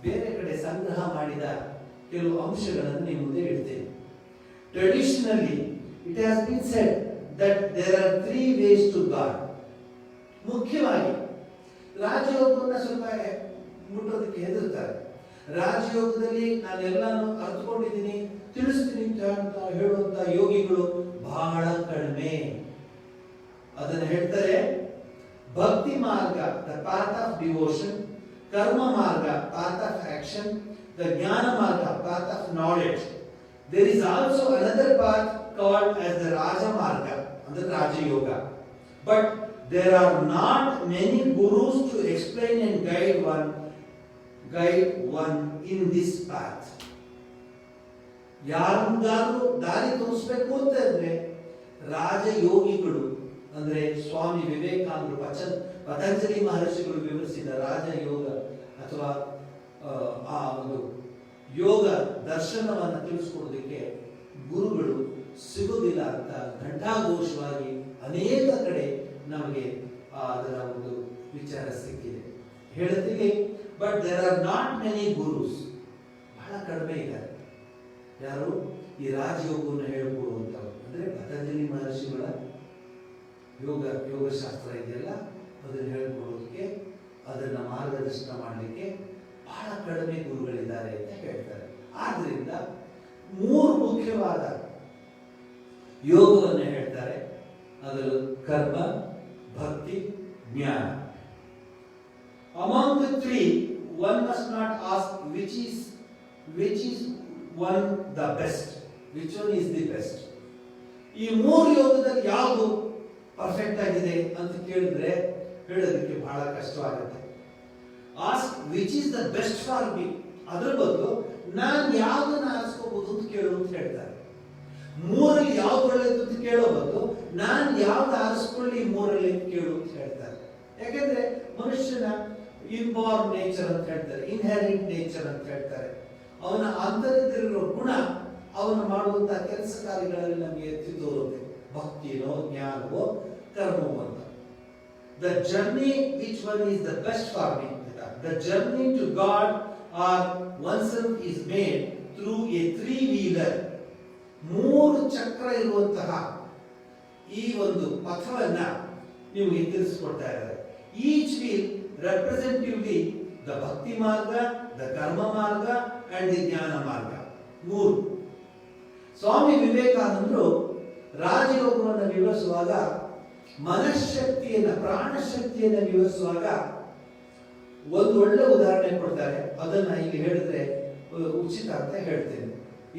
Speaker 1: ಬೇರೆ ಕಡೆ ಸಂಗ್ರಹ ಮಾಡಿದ ಕೆಲವು ಅಂಶಗಳನ್ನು ನಿಮ್ಮ ಮುಂದೆ ಇಡ್ತೇನೆ. Traditionally it has been said that there are 3 ways to God. ಮುಖ್ಯವಾಗಿ ರಾಜಯೋಗವನ್ನು ಸ್ವಲ್ಪ ಮುಟ್ಟೋದಕ್ಕೆ ಹೆದರ್ತಾರೆ. ರಾಜಯೋಗದಲ್ಲಿ ನಾನೆಲ್ಲಾನು ಅರ್ಥಕೊಂಡಿದ್ದೀನಿ, ತಿಳಿಸ್ತೀನಿ ಅಂತ ಹೇಳುವಂತ ಯೋಗಿಗಳು ಬಹಳ ಕಡಿಮೆ. ಅದನ್ನು ಹೇಳ್ತಾರೆ, ಭಕ್ತಿ ಮಾರ್ಗ ದ ಪಾತ್ ಆಫ್ ಡಿವೋಷನ್, ಕರ್ಮ ಮಾರ್ಗ path of action, the Jnana Marga path of knowledge. There is also another path called as the Raja Marga, ಅಂದ್ರೆ Rajayoga. But there are not many gurus to explain and guide one in this path. ಯಾರಿಗಾದ್ರೂ ದಾರಿ ತೋರಿಸಬೇಕು ಅಂತಂದ್ರೆ ರಾಜಯೋಗಿಗಳು, ಅಂದ್ರೆ ಸ್ವಾಮಿ ವಿವೇಕಾನಂದರು, ಪತಂಜಲಿ ಮಹರ್ಷಿಗಳು ವಿವರಿಸಿದ ರಾಜಯೋಗ ಅಥವಾ ಆ ಒಂದು ಯೋಗ ದರ್ಶನವನ್ನು ತಿಳಿಸ್ಕೊಡೋದಕ್ಕೆ ಗುರುಗಳು ಸಿಗುವುದಿಲ್ಲ ಅಂತ ಘಂಟಾಘೋಷವಾಗಿ ಅನೇಕ ಕಡೆ ನಮಗೆ ಅದರ ಒಂದು ವಿಚಾರ ಸಿಕ್ಕಿದೆ. ಹೇಳ್ತೀವಿ but there are not many gurus. ಬಹಳ ಕಡಿಮೆ ಇದ್ದಾರೆ ಯಾರು ಈ ರಾಜಯೋಗವನ್ನು ಹೇಳಿಕೊಡುವಂಥವ್ರು. ಅಂದ್ರೆ ಪತಂಜಲಿ ಮಹರ್ಷಿಗಳ ಯೋಗಶಾಸ್ತ್ರ ಇದೆಯಲ್ಲ ಅದನ್ನು ಹೇಳಿಕೊಡೋದಕ್ಕೆ, ಅದನ್ನ ಮಾರ್ಗದರ್ಶನ ಮಾಡಲಿಕ್ಕೆ ಬಹಳ ಕಡಿಮೆ ಗುರುಗಳಿದ್ದಾರೆ ಅಂತ ಹೇಳ್ತಾರೆ. ಆದ್ರಿಂದ 3 ಮುಖ್ಯವಾದ ಯೋಗವನ್ನು ಹೇಳ್ತಾರೆ. ಅದರಲ್ಲಿ ಕರ್ಮ, ಭಕ್ತಿ, ಜ್ಞಾನ. Among the 3, one must not ask which is one the best. Which one is the best? ಈ 3 ಯೋಗದಲ್ಲಿ ಯಾವುದು ಪರ್ಫೆಕ್ಟ್ ಆಗಿದೆ ಅಂತ ಕೇಳಿದ್ರೆ ಹೇಳೋದಕ್ಕೆ ಬಹಳ ಕಷ್ಟವಾಗುತ್ತೆ. Ask which is the best for me, ಅದ್ರ ಬದಲು ನಾನು ಯಾವ್ದನ್ನ ಆರಿಸ್ಕೋಬಹುದು ಅಂತ ಕೇಳು ಅಂತ ಹೇಳ್ತಾರೆ. 3ರಲ್ಲಿ ಯಾವ್ದು ಒಳ್ಳೇದು ಅಂತ ಕೇಳೋ ಬದಲು ನಾನು ಯಾವ್ದು ಆರಿಸ್ಕೊಳ್ಳಿ 3ರಲ್ಲಿ ಅಂತ ಕೇಳು ಅಂತ ಹೇಳ್ತಾರೆ. ಯಾಕೆಂದ್ರೆ ಮನುಷ್ಯನ ಇನ್ಬಾರ್ನ್ ನೇಚರ್ ಅಂತ ಹೇಳ್ತಾರೆ, ಇನ್ಹೆರಿಟ್ ನೇಚರ್ ಅಂತ ಹೇಳ್ತಾರೆ. ಅವನ ಅಂತರದಲ್ಲಿರೋ ಗುಣ ಅವನು ಮಾಡುವಂತಹ ಕೆಲಸ ಕಾರ್ಯಗಳಲ್ಲಿ ನಮಗೆ ಎತ್ತಿ ತೋರುತ್ತೆ. ಭಕ್ತಿನೋ ಜ್ಞಾನವೋ ಕರ್ಮವೋ ಅಂತ. The journey, which one is the best for me? The journey to God or oneself is made through a 3-wheeler. 3 ಚಕ್ರ ಇರುವಂತಹ ಈ ಒಂದು ಪಥವನ್ನ ನಿಮಗೆ ತಿಳಿಸಿಕೊಡ್ತಾ ಇದ್ದಾರೆ. Each wheel representatively the ಭಕ್ತಿ ಮಾರ್ಗ, the ಕರ್ಮ ಮಾರ್ಗ and the ಜ್ಞಾನ ಮಾರ್ಗ. 3. ಸ್ವಾಮಿ ವಿವೇಕಾನಂದರು ರಾಜಯೋಗವನ್ನು ವಿವರಿಸುವಾಗ ಮನಃಶಕ್ತಿಯನ್ನ, ಪ್ರಾಣಶಕ್ತಿಯನ್ನ ವಿವರಿಸುವಾಗ ಒಂದು ಒಳ್ಳೆ ಉದಾಹರಣೆ ಕೊಡ್ತಾರೆ. ಅದನ್ನ ಇಲ್ಲಿ ಹೇಳಿದ್ರೆ ಉಚಿತ ಅಂತ ಹೇಳ್ತೇನೆ.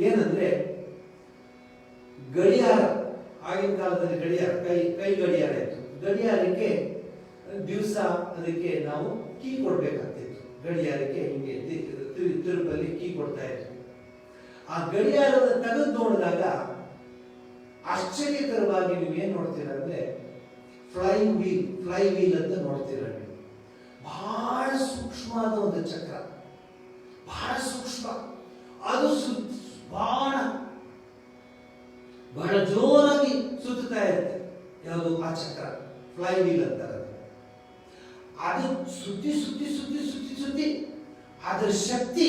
Speaker 1: ಏನಂದ್ರೆ ಗಡಿಯಾರ, ಆಗಿನ ಕಾಲದಲ್ಲಿ ಗಡಿಯಾರ, ಕೈ ಗಡಿಯಾರ ಇತ್ತು. ಗಡಿಯಾರಕ್ಕೆ ದಿವಸ ಅದಕ್ಕೆ ನಾವು ಕೀ ಕೊಡ್ಬೇಕಾಗ್ತಿತ್ತು. ಗಡಿಯಾರಕ್ಕೆ ಹಿಂಗೆ ತಿರುಪಲ್ಲಿ ಕೀ ಕೊಡ್ತಾ ಇತ್ತು. ಆ ಗಡಿಯಾರದ ತೆಗೆದು ನೋಡಿದಾಗ ಆಶ್ಚರ್ಯಕರವಾಗಿ ನೀವು ಏನ್ ನೋಡ್ತೀರ ಅಂದ್ರೆ ಫ್ಲೈ ವೀಲ್ ಅಂತ ನೋಡ್ತೀರ ನೀವು. ಬಹಳ ಸೂಕ್ಷ್ಮವಾದ ಒಂದು ಚಕ್ರ, ಬಹಳ ಸೂಕ್ಷ್ಮ. ಅದು ಬಹಳ ಜೋರಾಗಿ ಸುತ್ತಾ ಇರುತ್ತೆ. ಯಾವುದು ಆ ಚಕ್ರ ಫ್ಲೈ ವೀಲ್ ಅಂತಾರೆ. ಅದು ಸುತ್ತಿ ಸುತ್ತಿ ಸುತ್ತಿ ಸುತ್ತಿ ಸುತ್ತಿ ಅದರ ಶಕ್ತಿ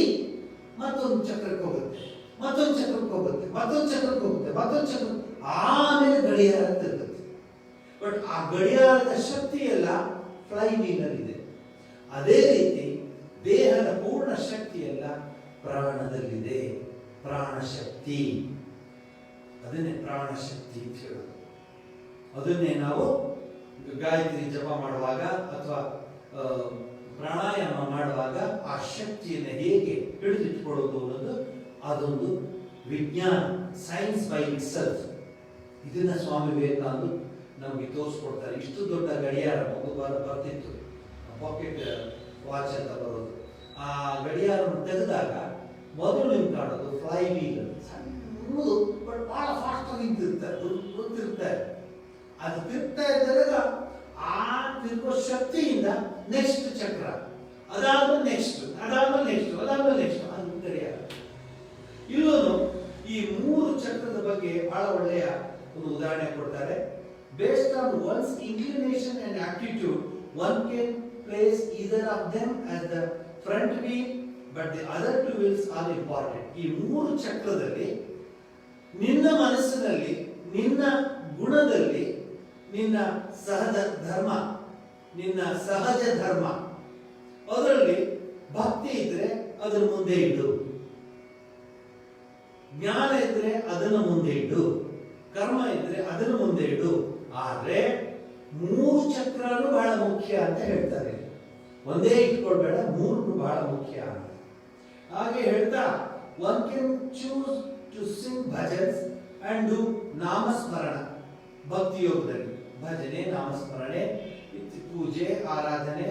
Speaker 1: ಮತ್ತೊಂದು ಚಕ್ರಕ್ಕೆ ಹೋಗುತ್ತೆ, ಮತ್ತೊಂದು ಚಕ್ರಕ್ಕೆ ಹೋಗುತ್ತೆ, ಮತ್ತೊಂದು ಚಕ್ರಕ್ಕೆ ಹೋಗುತ್ತೆ, ಮತ್ತೊಂದು ಚಕ್ರ, ಆಮೇಲೆ ಗಡಿಯಾರ ತಿರುಗುತ್ತೆ. ಬಟ್ ಆ ಗಡಿಯಾರದ ಶಕ್ತಿ ಎಲ್ಲ ಫ್ಲೈ ವೀಲ್ ಇದೆ. ಅದೇ ರೀತಿ ದೇಹದ ಪೂರ್ಣ ಶಕ್ತಿ ಎಲ್ಲ ಪ್ರಾಣದಲ್ಲಿದೆ. ಪ್ರಾಣಶಕ್ತಿ, ಅದನ್ನೇ ಪ್ರಾಣಶಕ್ತಿ ಅಂತ ಹೇಳೋದು. ಅದನ್ನೇ ನಾವು ಗಾಯತ್ರಿ ಜಪ ಮಾಡುವಾಗ ಅಥವಾ ಪ್ರಾಣಾಯಾಮ ಮಾಡುವಾಗ ಆ ಶಕ್ತಿಯನ್ನು ಹೇಗೆ ಹಿಡಿದಿಟ್ಕೊಳ್ಳೋದು ಅನ್ನೋದು ಅದೊಂದು ವಿಜ್ಞಾನ, ಸೈನ್ಸ್ ಬೈ ಇಟ್ ಸೆಲ್ಫ್. ಇದನ್ನ ಸ್ವಾಮಿ ವಿವೇಕಾನಂದ ನಮಗೆ ತೋರಿಸ್ಕೊಡ್ತಾರೆ. ಇಷ್ಟು ದೊಡ್ಡ ಗಡಿಯಾರ ಒಂದು ಬರ್ತಿತ್ತು, ಪಾಕೆಟ್ ವಾಚ್ ಅಂತ ಬರೋದು. ಆ ಗಡಿಯಾರವನ್ನು ತೆಗೆದಾಗ ಮೊದಲು ನಿಮ್ಗೆ ಕಾಣೋದು ಫ್ಲೈ ವೀಲ್, ಸಣ್ಣದು ಬಟ್ ಬಹಳ ಫಾಸ್ಟ್ ಆಗಿ ಗೊತ್ತಿರ್ತಾರೆ. ಅದು ತಿರುಗ್ತಾ ಇದ್ದಾಗ ಆ ತಿರುಗೋ ಶಕ್ತಿಯಿಂದ ನೆಕ್ಸ್ಟ್ ಚಕ್ರ, ಅದಾದ್ಮೇಲೆ ನೆಕ್ಸ್ಟ್, ಅದಾದ್ಮೇಲೆ ನೆಕ್ಸ್ಟ್, ಅದಾದ್ಮೇಲೆ ನೆಕ್ಸ್ಟ್, ಅದು ಗಡಿಯಾರ. ಇಲ್ಲೂ ಈ 3 ಚಕ್ರದ ಬಗ್ಗೆ ಬಹಳ ಒಳ್ಳೆಯ ಒಂದು ಉದಾಹರಣೆ ಕೊಡ್ತಾರೆ. Based on once inclination and aptitude one can place either of them as the front wheel, but the other 2 wheels are important. ಈ 3 ಚಕ್ರದಲ್ಲಿ ನಿನ್ನ ಮನಸ್ಸಿನಲ್ಲಿ, ನಿನ್ನ ಗುಣದಲ್ಲಿ, ನಿನ್ನ ಸಹಜ ಧರ್ಮ, ನಿನ್ನ ಸಹಜ ಧರ್ಮ, ಅದರಲ್ಲಿ ಭಕ್ತಿ ಇದ್ರೆ ಅದರ ಮುಂದೆ ಇಡು, ಜ್ಞಾನ ಇದ್ರೆ ಅದನ್ನು ಮುಂದೆ ಇಡು, ಕರ್ಮ ಇದ್ರೆ ಅದನ್ನು ಮುಂದೆ ಇಡು. ಆದ್ರೆ 3 ಚಕ್ರನು ಬಹಳ ಮುಖ್ಯ ಅಂತ ಹೇಳ್ತಾರೆ. ಒಂದೇ ಇಟ್ಕೊಳ್ಬೇಡ, 3 ಬಹಳ ಮುಖ್ಯ ಅಂತ. ಹಾಗೆ ಹೇಳ್ತಾ one can choose to sing bhajans and do ನಾಮಸ್ಮರಣ. ಭಕ್ತಿ ಯೋಗದಲ್ಲಿ ಭಜನೆ, ನಾಮಸ್ಮರಣೆ, ಪೂಜೆ, ಆರಾಧನೆ,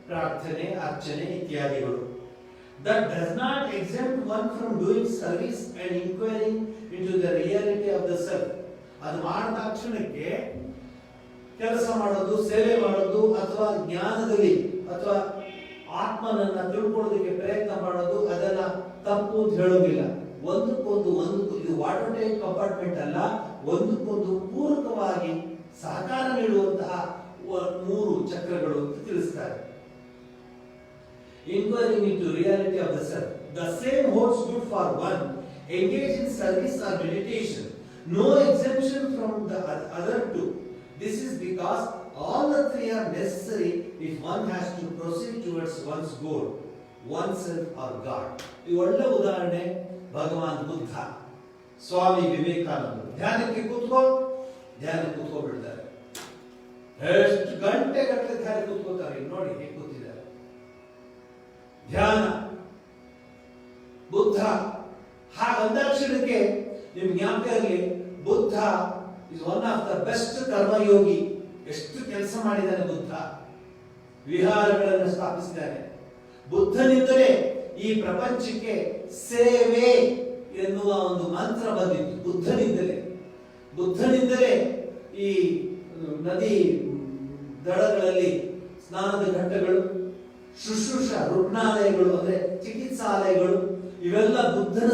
Speaker 1: ಪ್ರಾರ್ಥನೆ, ಅರ್ಚನೆ ಇತ್ಯಾದಿಗಳು. That does not exempt one from doing service and inquiring into the reality of the self. ಅದು ಮಾಡಿದ ಕ್ಷಣಕ್ಕೆ ಕೆಲಸ ಮಾಡೋದು, ಸೇವೆ ಮಾಡೋದು, ಅಥವಾ ಜ್ಞಾನದಲ್ಲಿ ಅಥವಾ ಆತ್ಮನನ್ನ ತಿಳ್ಕೊಳ್ಳೋದಕ್ಕೆ ಪ್ರಯತ್ನ ಮಾಡೋದು, ಅದನ್ನ ತಪ್ಪು ಅಂತ ಹೇಳೋದಿಲ್ಲ. ಒಂದಕ್ಕೊಂದು ಇದು ವಾಟರ್ ಟೈಪ್ ಕಂಪಾರ್ಟ್ಮೆಂಟ್ ಅಲ್ಲ, ಒಂದಕ್ಕೊಂದು ಪೂರಕವಾಗಿ ಸಹಕಾರ ನೀಡುವಂತಹ 3 ಚಕ್ರಗಳು ಅಂತ ತಿಳಿಸ್ತಾರೆ. inquiring into reality of the self. The same holds good for one engaged in service or meditation. No exemption from the other two. This is because all the three are necessary if one has to proceed towards one's goal, oneself or God. ಈ ಒಳ್ಳೆ ಉದಾಹರಣೆ ಭಗವಾನ್ ಬುದ್ಧ, ಸ್ವಾಮಿ ವಿವೇಕಾನಂದರು. ಧ್ಯಾನಕ್ಕೆ ಕೂತ್ಕೊಬಿಡ್ತಾರೆ. ಎಷ್ಟು ಗಂಟೆ ಧ್ಯಾನ ಕೂತ್ಕೋತಾರೆ. ನೋಡಿ ಹೇಗೆ ಕೂತಿದ್ದಾರೆ. ಧ್ಯಾನ ಬುದ್ಧ ಹಾಗಂದಾಕ್ಷರಕ್ಕೆ ನಿಮ್ಗೆ ಜ್ಞಾಪಕ ಇರಲಿ, Buddha is one of the best karmayogi. ಎಷ್ಟು ಕೆಲಸ ಮಾಡಿದ್ದಾನೆ ಬುದ್ಧ. ವಿಹಾರಗಳನ್ನು ಸ್ಥಾಪಿಸಿದ್ದಾನೆ. ಬುದ್ಧನಿಂದಲೇ ಈ ಪ್ರಪಂಚಕ್ಕೆ ಸೇವೆ ಎನ್ನುವ ಒಂದು ಮಂತ್ರ ಬಂದಿತ್ತು. ಬುದ್ಧನಿಂದಲೇ ಈ ನದಿ ದಡಗಳಲ್ಲಿ ಸ್ನಾನದ ಘಟ್ಟಗಳು, ಶುಶ್ರೂಷ ರುಗ್ಣಾಲಯಗಳು ಅಂದ್ರೆ ಚಿಕಿತ್ಸಾಲಯಗಳು, ಇವೆಲ್ಲ ಬುದ್ಧನ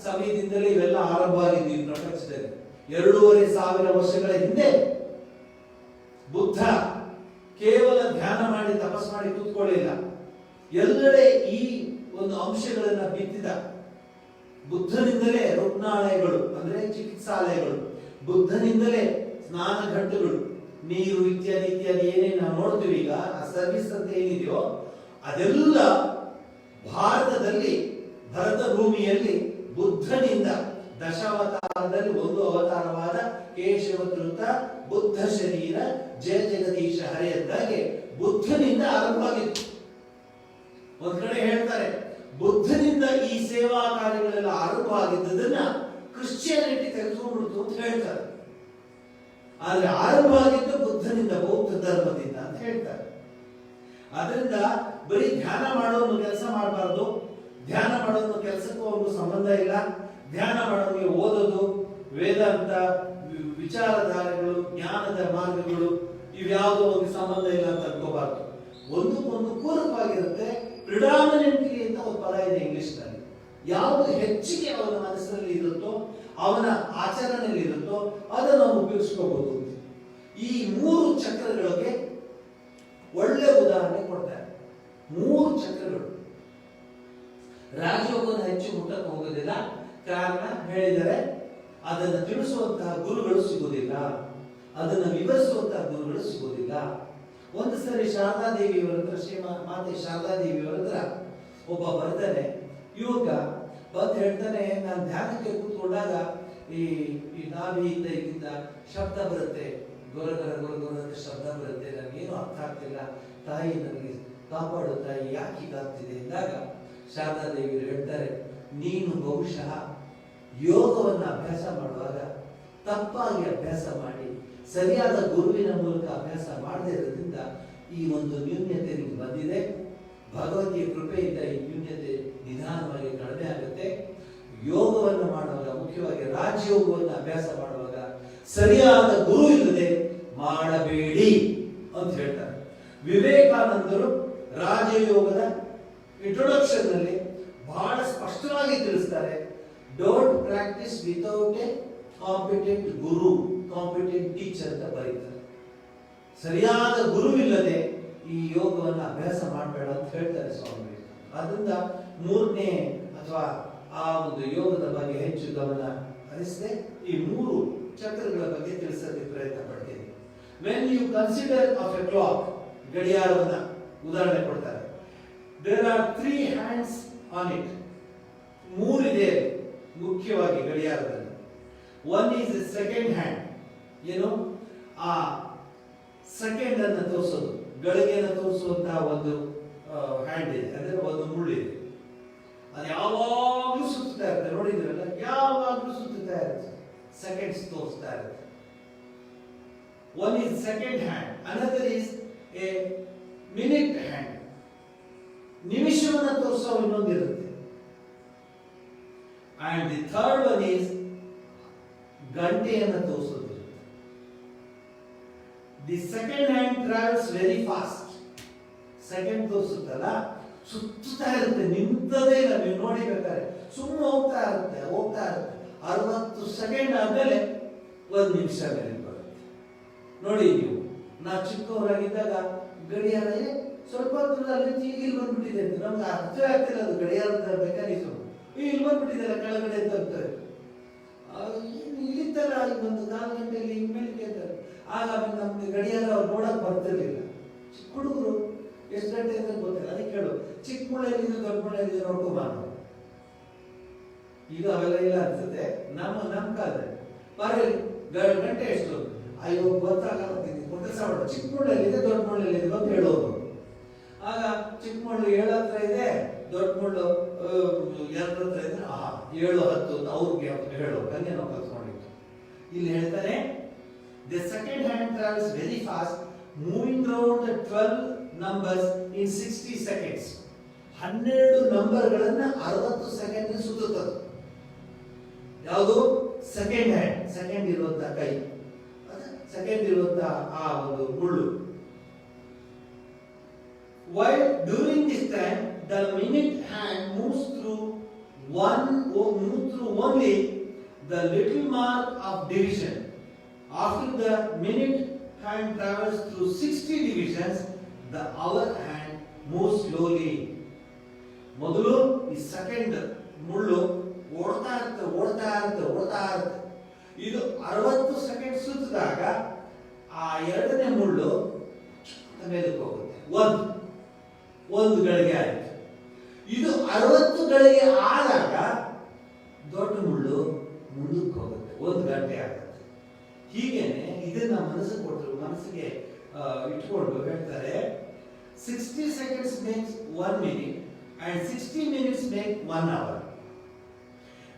Speaker 1: ಸಮಯದಿಂದಲೇ ಇವೆಲ್ಲ ಆರಂಭವಾಗಿದ್ದು ಈ ಪ್ರಪಂಚದಲ್ಲಿ. 2500 ವರ್ಷಗಳ ಹಿಂದೆ ಬುದ್ಧ ಕೇವಲ ಧ್ಯಾನ ಮಾಡಿ ತಪಸ್ ಮಾಡಿ ಕೂತ್ಕೊಳ್ಳಿಲ್ಲ. ಎಲ್ಲೆಡೆ ಈ ಒಂದು ಅಂಶಗಳನ್ನ ಬಿತ್ತಿದ. ಬುದ್ಧನಿಂದಲೇ ರುಗ್ಣಾಲಯಗಳು ಅಂದ್ರೆ ಚಿಕಿತ್ಸಾಲಯಗಳು, ಬುದ್ಧನಿಂದಲೇ ಸ್ನಾನ ಘಟ್ಟಗಳು, ನೀರು ಇತ್ಯಾದಿ ಏನೇನು ನಾವು ನೋಡ್ತೀವಿ ಈಗ, ಆ ಸರ್ವಿಸ್ ಅಂತ ಏನಿದೆಯೋ ಅದೆಲ್ಲ ಭಾರತದಲ್ಲಿ ಭರತ ಭೂಮಿಯಲ್ಲಿ ಬುದ್ಧನಿಂದ ದಶಾವತಾರದಲ್ಲಿ ಒಂದು ಅವತಾರವಾದ ಕೇಶವಧೃತ ಬುದ್ಧ ಶರೀರ ಜಯ ಜಗದೀಶ ಹರಿ ಎಂದಾಗೆ ಬುದ್ಧನಿಂದ ಆರಂಭವಾಗಿತ್ತು. ಒಂದ್ ಕಡೆ ಹೇಳ್ತಾರೆ ಬುದ್ಧನಿಂದ ಈ ಸೇವಾ ಕಾರ್ಯಗಳೆಲ್ಲ ಆರಂಭವಾಗಿದ್ದದನ್ನ ಕ್ರಿಶ್ಚಿಯಾನಿಟಿ ತೆಗೆದುಕೊಂಡ್ಬಿಡ್ತು ಅಂತ ಹೇಳ್ತಾರೆ. ಆದ್ರೆ ಆರಂಭವಾಗಿದ್ದು ಬುದ್ಧನಿಂದ, ಬೌದ್ಧ ಧರ್ಮದಿಂದ ಅಂತ ಹೇಳ್ತಾರೆ. ಅದರಿಂದ ಬರೀ ಧ್ಯಾನ ಮಾಡೋನು ಕೆಲಸ ಮಾಡಬಾರ್ದು. ಧ್ಯಾನ ಮಾಡೋನು ಕೆಲಸಕ್ಕೂ ಅವ್ರಿಗೂ ಸಂಬಂಧ ಇಲ್ಲ. ಧ್ಯಾನ ಮಾಡೋನಿಗೆ ಓದೋದು, ವೇದಾಂತ ವಿಚಾರಧಾರೆಗಳು, ಜ್ಞಾನದ ಮಾರ್ಗಗಳು ಇವ್ಯಾವುದೋ ಒಂದು ಸಂಬಂಧ ಇಲ್ಲ ಅಂತ ಅನ್ಕೋಬಾರ್ದು. ಒಂದಕ್ಕೊಂದು ಪೂರಕವಾಗಿರುತ್ತೆ. ಪ್ರಿಡಾಮಿನೆಂಟ್ಲಿ ಅಂತ ಒಂದು ಪದ ಇದೆ ಇಂಗ್ಲಿಷ್ ನಲ್ಲಿ. ಯಾವುದು ಹೆಚ್ಚಿಗೆ ಅವನ ಮನಸ್ಸಿನಲ್ಲಿ ಇರುತ್ತೋ, ಅವನ ಆಚರಣೆಯಲ್ಲಿ ಇರುತ್ತೋ ಅದನ್ನು ಅವನು ಉಪಯೋಗಿಸ್ಕೋಬಹುದು. ಈ 3 ಚಕ್ರಗಳಿಗೆ ಒಳ್ಳೆ ಉದಾಹರಣೆ ಕೊಡ್ತಾರೆ. 3 ಚಕ್ರಗಳು. ರಾಜಯೋಗವನ್ನು ಹೆಚ್ಚು ಮುಟ್ಟಕ್ಕೆ ಹೋಗೋದಿಲ್ಲ. ಕಾರಣ ಹೇಳಿದರೆ ಅದನ್ನು ತಿಳಿಸುವಂತಹ ಗುರುಗಳು ಸಿಗುವುದಿಲ್ಲ, ಅದನ್ನು ವಿವರಿಸುವಂತಹ ಗುರುಗಳು ಸಿಗುವುದಿಲ್ಲ. ಒಂದು ಸರಿ ಶಾರದಾದೇವಿಯವರ ಹತ್ರ, ಮಾತೆ ಶಾರದಾದೇವಿಯವರ ಹತ್ರ ಒಬ್ಬ ಬರ್ತಾನೆ. ಯುವಕ ಬಂದು ಹೇಳ್ತಾನೆ, ನಾನು ಧ್ಯಾನಕ್ಕೆ ಕೂತ್ಕೊಂಡಾಗ ಈ ನಾಭಿಯಿಂದ ಇಲ್ಲಿಂದ ಶಬ್ದ ಬರುತ್ತೆ, ಗೊರಗೊರ ಅಂತ ಶಬ್ದ ಬರುತ್ತೆ, ನನಗೇನು ಅರ್ಥ ಆಗ್ತಿಲ್ಲ ತಾಯಿ, ನನಗೆ ಕಾಪಾಡು ತಾಯಿ, ಯಾಕೆ ಹೀಗಾಗ್ತಿದೆ ಎಂದಾಗ ಶಾರದಾದೇವಿಯವರು ಹೇಳ್ತಾರೆ, ನೀನು ಬಹುಶಃ ಯೋಗವನ್ನು ಅಭ್ಯಾಸ ಮಾಡುವಾಗ ತಪ್ಪಾಗಿ ಅಭ್ಯಾಸ ಮಾಡಿ ಸರಿಯಾದ ಗುರುವಿನ ಮೂಲಕ ಅಭ್ಯಾಸ ಮಾಡದೇ ಇರೋದ್ರಿಂದ ಈ ಒಂದು ನ್ಯೂನ್ಯತೆ ನಿಮ್ಗೆ ಬಂದಿದೆ. ಭಗವತಿಯ ಕೃಪೆಯಿಂದ ಈ ನ್ಯೂನ್ಯತೆ ನಿಧಾನವಾಗಿ ಕಡಿಮೆ ಆಗುತ್ತೆ. ಯೋಗವನ್ನು ಮಾಡುವಾಗ, ಮುಖ್ಯವಾಗಿ ರಾಜಯೋಗವನ್ನು ಅಭ್ಯಾಸ ಮಾಡುವಾಗ ಸರಿಯಾದ ಗುರು ಇಲ್ಲದೆ ಮಾಡಬೇಡಿ ಅಂತ ಹೇಳ್ತಾರೆ. ವಿವೇಕಾನಂದರು ರಾಜಯೋಗದ ಇಂಟ್ರೊಡಕ್ಷನ್ ನಲ್ಲಿ ಬಹಳ ಸ್ಪಷ್ಟವಾಗಿ ತಿಳಿಸ್ತಾರೆ, don't practice without A competent Guru, competent teacher ಅಂತ ಬರೀತಾರೆ. ಸರಿಯಾದ ಗುರುವಿಲ್ಲದೆ ಈ ಯೋಗವನ್ನು ಅಭ್ಯಾಸ ಮಾಡಬೇಡ ಅಂತ ಹೇಳ್ತಾರೆ ಸ್ವಾಮಿ. ಆದ್ರಿಂದ 3ನೇ ಅಥವಾ ಆ ಒಂದು ಯೋಗದ ಬಗ್ಗೆ ಹೆಚ್ಚು ಗಮನ ಹರಿಸದೆ ಈ 3 ಚಕ್ರಗಳ ಬಗ್ಗೆ ತಿಳಿಸೋದಕ್ಕೆ ಪ್ರಯತ್ನ ಪಡ್ತೀನಿ. When you consider of a clock, ಗಡಿಯಾರವನ್ನ ಉದಾಹರಣೆ ಕೊಡ್ತಾರೆ. There are 3 hands on it. 3 ಇದೆ ಮುಖ್ಯವಾಗಿ ಗಡಿಯಾರದಲ್ಲಿ. One is a second hand. ಏನು ಆ ಸೆಕೆಂಡ್ ಅನ್ನು ತೋರಿಸೋದು, ಗಳಿಗೆಯನ್ನು ತೋರಿಸುವಂತಹ ಒಂದು ಹ್ಯಾಂಡ್ ಇದೆ, ಅಂದ್ರೆ ಒಂದು ಮುಳ್ಳಿದೆ. ಅದು ಯಾವಾಗಲೂ ಸುತ್ತಾ ಇರುತ್ತೆ, ನೋಡಿದ್ರಲ್ಲ, ಯಾವಾಗಲೂ ಸುತ್ತಾ ಇರುತ್ತೆ, ಸೆಕೆಂಡ್ಸ್ ತೋರಿಸ್ತಾ ಇರುತ್ತೆ. One is second hand, another is a minute hand. ನಿಮಿಷವನ್ನು ತೋರಿಸೋ ಇನ್ನೊಂದಿರುತ್ತೆ. And the third one is ಗಂಟೆಯನ್ನು ತೋರಿಸೋದು. The second hand travels very fast. Second ತೋರಿಸುತ್ತಲ್ಲ, ಸುತ್ತಾ ಇರುತ್ತೆ, ನಿಂತದೇ ಇಲ್ಲ. ನೀವು ನೋಡಿಬೇಕಾದ್ರೆ ಸುಮ್ಮನೆ ಹೋಗ್ತಾ ಇರುತ್ತೆ. 60 ಸೆಕೆಂಡ್ ಆದ್ಮೇಲೆ 1 ನಿಮಿಷ ಮೇಲೆ ಬರುತ್ತೆ. ನೋಡಿ, ನೀವು ನಾ ಚಿಕ್ಕವರಾಗಿದ್ದಾಗ ಗಡಿಯಾರ ಸ್ವಲ್ಪ ಹೊತ್ತಲ್ಲಿ ಈಗ ಇಲ್ಲಿ ಬಂದ್ಬಿಟ್ಟಿದೆ ಅಂತ ನಮ್ಗೆ ಅರ್ಥವೇ ಆಗ್ತಿಲ್ಲ. ಅದು ಗಡಿಯಾರದ ಮೆಕ್ಯಾನಿಸಮ್ ಇಲ್ಲಿ ಬಂದ್ಬಿಟ್ಟಿದೆಲ್ಲ ಕೆಳಗಡೆ ಅಂತ ಅಂತಾರೆ. ಇಲ್ಲಿತ್ತಲ್ಲ ಈಗ ಒಂದು 4 ಗಂಟೆಯಲ್ಲಿ ಹಿಂಗ್ ಮೇಲೆ ಅಂತಾರೆ. ಆಗ ನಮ್ಗೆ ಗಡಿಯಾರ ಅವ್ರು ನೋಡಕ್ ಬರ್ತಿರ್ಲಿಲ್ಲ. ಚಿಕ್ಕ ಹುಡುಗರು ಎಷ್ಟು ಗಂಟೆ ಅಂತ ಗೊತ್ತಿಲ್ಲ. ಅದಕ್ಕೆ ಕೇಳು, ಚಿಕ್ಕ ಮುಳ್ಳೆಲ್ಲಿದೆ ದೊಡ್ಡ ಮುಳ್ಳೆಲ್ಲಿದೆ ನೋಡ್ಕೊಂಬ. ಈಗ ಅವೆಲ್ಲ ಇಲ್ಲ ಅನ್ಸುತ್ತೆ. ನಮ್ಮ ಕಾಲದಲ್ಲಿ ಗಂಟೆ ಎಷ್ಟು ಅಯ್ಯೋ ಗೊತ್ತಾಗಲ್ಲ, ಕೆಲಸ ಮಾಡು, ಚಿಕ್ಕ ಮುಳ್ಳೆಲ್ಲಿದೆ ದೊಡ್ಡ ಮುಳ್ಳೆಲ್ಲಿದೆ ಅಂತ ಹೇಳೋದು. ಆಗ ಚಿಕ್ಕ ಮುಳ್ಳು 7 ಹತ್ರ ಇದೆ, ದೊಡ್ಡ ಮುಳ್ಳು 2 ಹತ್ರ ಇದ್ರೆ 7, 10 ಅವ್ರಿಗೆ ಹೇಳೋ ಹಂಗೆ ನಾವು ಕಲ್ತ್ಕೊಂಡಿದ್ದು. ಇಲ್ಲಿ ಹೇಳ್ತಾರೆ, the second hand travels very fast, moving around the 12 numbers in 60 seconds. 12 ನಂಬರ್ಗಳನ್ನ 60 second ಸುತ್ತುತ್ತದೆ. ಯಾವುದು? ಸೆಕೆಂಡ್ ಹ್ಯಾಂಡ್, ಸೆಕೆಂಡ್ ಇರುವಂತ ಕೈ, ಸೆಕೆಂಡ್ ಇರುವಂತ ಆ ಒಂದು ಮುಳ್ಳು. While during this time the minute hand moves through only the little mark of division. After the minute hand travels through 60 divisions, the hour hand moves slowly. ಮೊದಲು ಈ ಸೆಕೆಂಡ್ ಮುಳ್ಳು ಓಡ್ತಾ ಇರುತ್ತೆ. ಇದು 60 ಸೆಕೆಂಡ್ ಸುತ್ತಿದಾಗ ಆ ಎರಡನೇ ಮುಳ್ಳು ಮೇಲಕ್ಕೆ ಹೋಗುತ್ತೆ. ಒಂದು ಗಳಿಗೆ ಆಯಿತು. ಇದು 60 ಗಳಿಗೆ ಆದಾಗ ದೊಡ್ಡ ಮುಳ್ಳು ಮುಂದಕ್ಕೆ ಹೋಗುತ್ತೆ, 1 ಗಂಟೆ ಆಗುತ್ತೆ. ಹೀಗೇನೆ ಇದನ್ನ ಮನಸ್ಸಿಗೆ ಇಟ್ಕೊಂಡು ಹೇಳ್ತಾರೆ, 60 seconds makes 1 minute and 60 minutes make 1 hour.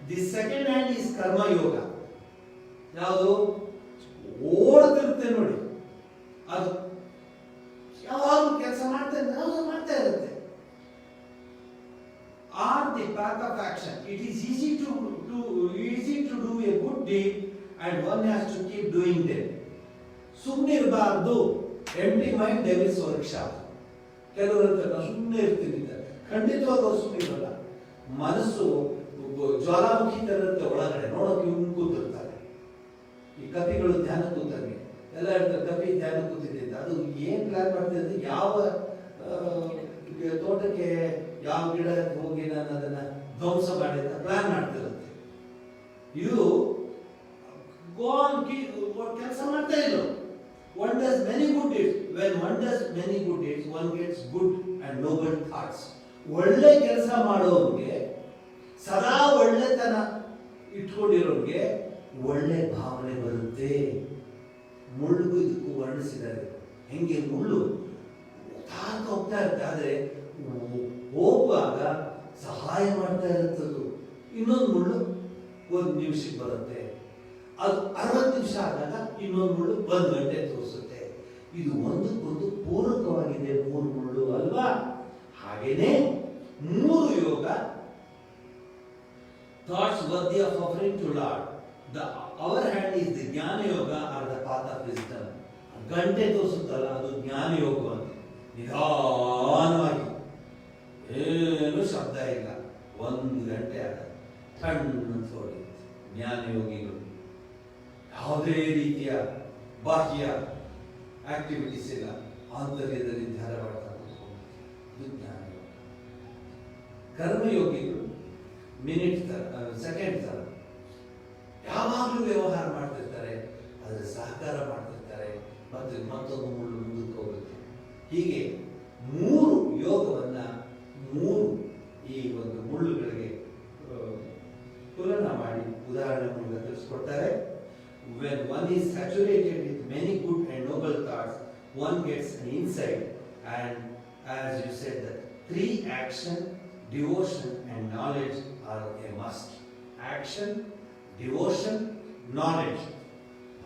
Speaker 1: The second hand is ಕರ್ಮ ಯೋಗ. ಯಾವುದು? ಓಡ್ತಿರುತ್ತೆ ನೋಡಿ, ಅದು ಯಾವಾಗಲೂ ಕೆಲಸ ಮಾಡ್ತಾ ಇರುತ್ತೆ. On the path of action, it is easy to do a good deed and one has to keep doing them. ಸುಮ್ಮನೆ ಇರಬಾರ್ದು. ಎಂಟಿ ಮೈಂಡ್ ಡೆವಿಲ್ಸ್ ವರ್ಕ್ಶಾಪ್. ಕೆಲವರಂತ ನಾವು ಸುಮ್ಮನೆ ಇರ್ತೀವಿ, ಖಂಡಿತವಾಗಿ ಅವ್ರು ಸುಮ್ಮನೆ ಇರಲ್ಲ. ಮನಸ್ಸು ಜ್ವಾಲಾಮುಖಿ ತರ ಒಳಗಡೆ ನೋಡೋಕೆ ಇವ್ನು ಕೂತಿರ್ತಾರೆ. ಈ ಕಪಿಗಳು ಧ್ಯಾನ ಕೂತಂಗೆ ಎಲ್ಲ ಹೇಳ್ತಾರೆ, ಕಪಿ ಧ್ಯಾನ ಕೂತಿದೆ ಅಂತ. ಅದು ಏನ್ ಪ್ಲಾನ್ ಮಾಡ್ತಿದ್ರೆ, ಯಾವ ತೋಟಕ್ಕೆ ಯಾವ ಗಿಡ ಹೋಗಿ ನಾನು ಅದನ್ನ ಧ್ವಂಸ ಮಾಡಿ ಅಂತ ಪ್ಲಾನ್ ಮಾಡ್ತಿರುತ್ತೆ. ಇದು ಕೆಲಸ ಮಾಡ್ತಾ ಇಲ್ಲ. One does many good deeds. When one does many good deeds, one gets good and noble thoughts. ಒಳ್ಳೆ ಕೆಲಸ ಮಾಡೋರಿಗೆ, ಸದಾ ಒಳ್ಳೆತನ ಇಟ್ಕೊಂಡಿರೋರಿಗೆ ಒಳ್ಳೆ ಭಾವನೆ ಬರುತ್ತೆ. ಮುಳ್ಳಿಗೂ ಇದಕ್ಕೂ ವರ್ಣಿಸಿದ್ದಾರೆ. ಹೆಂಗೆ ಮುಳ್ಳು ಹೋಗ್ತಾ ಇರುತ್ತೆ, ಆದ್ರೆ ಹೋಗುವಾಗ ಸಹಾಯ ಮಾಡ್ತಾ ಇರುತ್ತದು. ಇನ್ನೊಂದು ಮುಳ್ಳು 1 ನಿಮಿಷಕ್ಕೆ ಬರುತ್ತೆ. ಅದು 60 ನಿಮಿಷ ಆದಾಗ ಇನ್ನೊಂದು ಮುಳ್ಳು 1 ಗಂಟೆ ತೋರಿಸುತ್ತೆ. ಇದು ಒಂದಕ್ಕೊಂದು ಪೂರಕವಾಗಿದೆ 3 ಮುಳ್ಳು ಅಲ್ವಾ? ಹಾಗೇನೆ 3 ಯೋಗ, thoughts worthy of offering to Lord. The our hand is the ಜ್ಞಾನ ಯೋಗ or the path of wisdom. ಗಂಟೆ ತೋರಿಸುತ್ತಲ್ಲ, ಅದು ಜ್ಞಾನ ಯೋಗ ಅಂತ. ನಿಧಾನವಾಗಿ, ಏನು ಶಬ್ದ ಇಲ್ಲ, 1 ಗಂಟೆ ಆಗ ತಣ್ಣ ತೋಡಿ. ಜ್ಞಾನ ಯೋಗಿಗಳು ಯಾವುದೇ ರೀತಿಯ ಬಾಹ್ಯ ಆಕ್ಟಿವಿಟೀಸ್ ಇಲ್ಲ, ಆಂತರ್ಯದಲ್ಲಿ ಧ್ಯಾನ ಮಾಡ್ತಾ ಇದು ಜ್ಞಾನ ಯೋಗ. ಕರ್ಮಯೋಗಿಗಳು ಮಿನಿಟ್ ತರ, ಸೆಕೆಂಡ್ ತರ ಯಾವಾಗಲೂ ವ್ಯವಹಾರ ಮಾಡ್ತಿರ್ತಾರೆ, ಅದರ ಸಹಕಾರ ಮಾಡ್ತಿರ್ತಾರೆ, ಮತ್ತೆ ಮತ್ತೊಂದು ಮುಳ್ಳು ಮುಂದಕ್ಕೆ ಹೋಗುತ್ತೆ. ಹೀಗೆ 3 ಯೋಗವನ್ನ 3 ಈ ಒಂದು ಮುಳ್ಳುಗಳಿಗೆ ತುಲನಾ ಮಾಡಿ ಉದಾಹರಣೆ ಮೂಲಕ ತಿಳಿಸ್ಕೊಡ್ತಾರೆ. When one is saturated with many good and noble thoughts, one gets an insight, and as you said that 3 action, devotion and knowledge are a must. Action, devotion, knowledge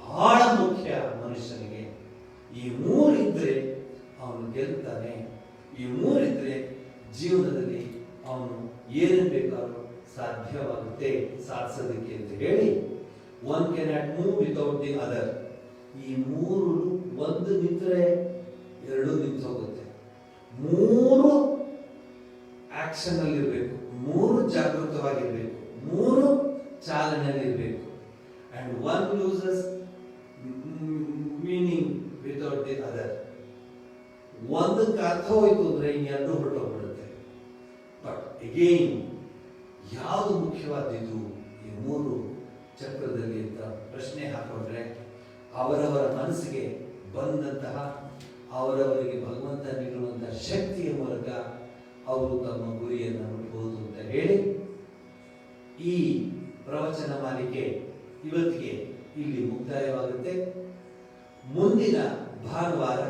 Speaker 1: ಬಹಳ ಮುಖ್ಯ ಮನುಷ್ಯನಿಗೆ. ಈ 3 ಇದ್ರೆ ಅವನು ಗೆಲ್ತಾನೆ. ಈ 3 ಇದ್ರೆ ಜೀವನದಲ್ಲಿ ಅವನು ಏನು ಬೇಕಾದ್ರೂ ಸಾಧ್ಯವಾಗುತ್ತೆ ಸಾಧಿಸೋದಕ್ಕೆ ಅಂತ ಹೇಳಿ, one cannot move without the other. ಈ 3 ಒಂದು ನಿಂತರೆ 2 ನಿಂತು ಹೋಗುತ್ತೆ. 3 ಆಕ್ಷನ್ ಅಲ್ಲಿ ಇರಬೇಕು, 3 ಜಾಗೃತವಾಗಿರ್ಬೇಕು, 3 ಚಾಲನೆಯಲ್ಲಿ ಇರಬೇಕು. And one loses meaning without the other. ಒಂದಕ್ಕೆ ಅರ್ಥ ಹೋಯ್ತು ಅಂದ್ರೆ ಇನ್ನೆರಡು ಹೊರಟೋಗ್ಬಿಡುತ್ತೆ. ಬಟ್ ಅಗೇನ್ ಯಾವುದು ಮುಖ್ಯವಾದದ್ದು ಈ ಮೂರು ಚಕ್ರದಲ್ಲಿ ಅಂತ ಪ್ರಶ್ನೆ ಹಾಕೊಂಡ್ರೆ ಅವರವರ ಮನಸ್ಸಿಗೆ ಬಂದಂತಹ ಅವರವರಿಗೆ ಭಗವಂತ ನೀಡುವಂತಹ ಶಕ್ತಿಯ ಮೂಲಕ ಅವರು ತಮ್ಮ ಗುರಿಯನ್ನು ಮುಟ್ಟಬಹುದು ಅಂತ ಹೇಳಿ ಈ ಪ್ರವಚನ ಮಾಲಿಕೆ ಇವತ್ತಿಗೆ ಇಲ್ಲಿ ಮುಕ್ತಾಯವಾಗುತ್ತೆ. ಮುಂದಿನ ಭಾನುವಾರ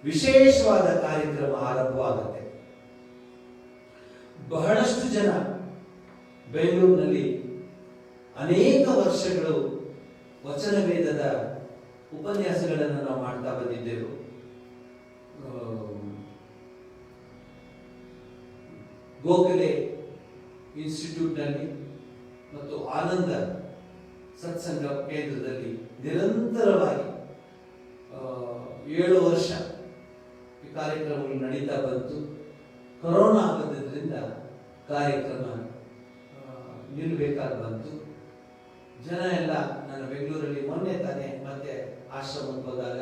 Speaker 1: ವಿಶೇಷವಾದ ಕಾರ್ಯಕ್ರಮ ಆರಂಭವಾಗುತ್ತೆ. ಬಹಳಷ್ಟು ಜನ ಬೆಂಗಳೂರಿನಲ್ಲಿ ಅನೇಕ ವರ್ಷಗಳು ವಚನ ವೇದದ ಉಪನ್ಯಾಸಗಳನ್ನು ನಾವು ಮಾಡ್ತಾ ಬಂದಿದ್ದೆವು. ಗೋಖಲೆ ಇನ್ಸ್ಟಿಟ್ಯೂಟ್ನಲ್ಲಿ ಮತ್ತು ಆನಂದ ಸತ್ಸಂಗ ಕೇಂದ್ರದಲ್ಲಿ ನಿರಂತರವಾಗಿ 7 ವರ್ಷ ಈ ಕಾರ್ಯಕ್ರಮಗಳು ನಡೀತಾ ಬಂತು. ಕೊರೋನಾ ಬಂದಿದ್ದರಿಂದ ಕಾರ್ಯಕ್ರಮ ನಿಲ್ಲಬೇಕಾಗಿ ಬಂತು. ಜನ ಎಲ್ಲ ನಾನು ಬೆಂಗಳೂರಲ್ಲಿ ಮೊನ್ನೆ ತಾನೇ ಮತ್ತೆ ಆಶ್ರಮಕ್ಕೆ ಹೋದಾಗ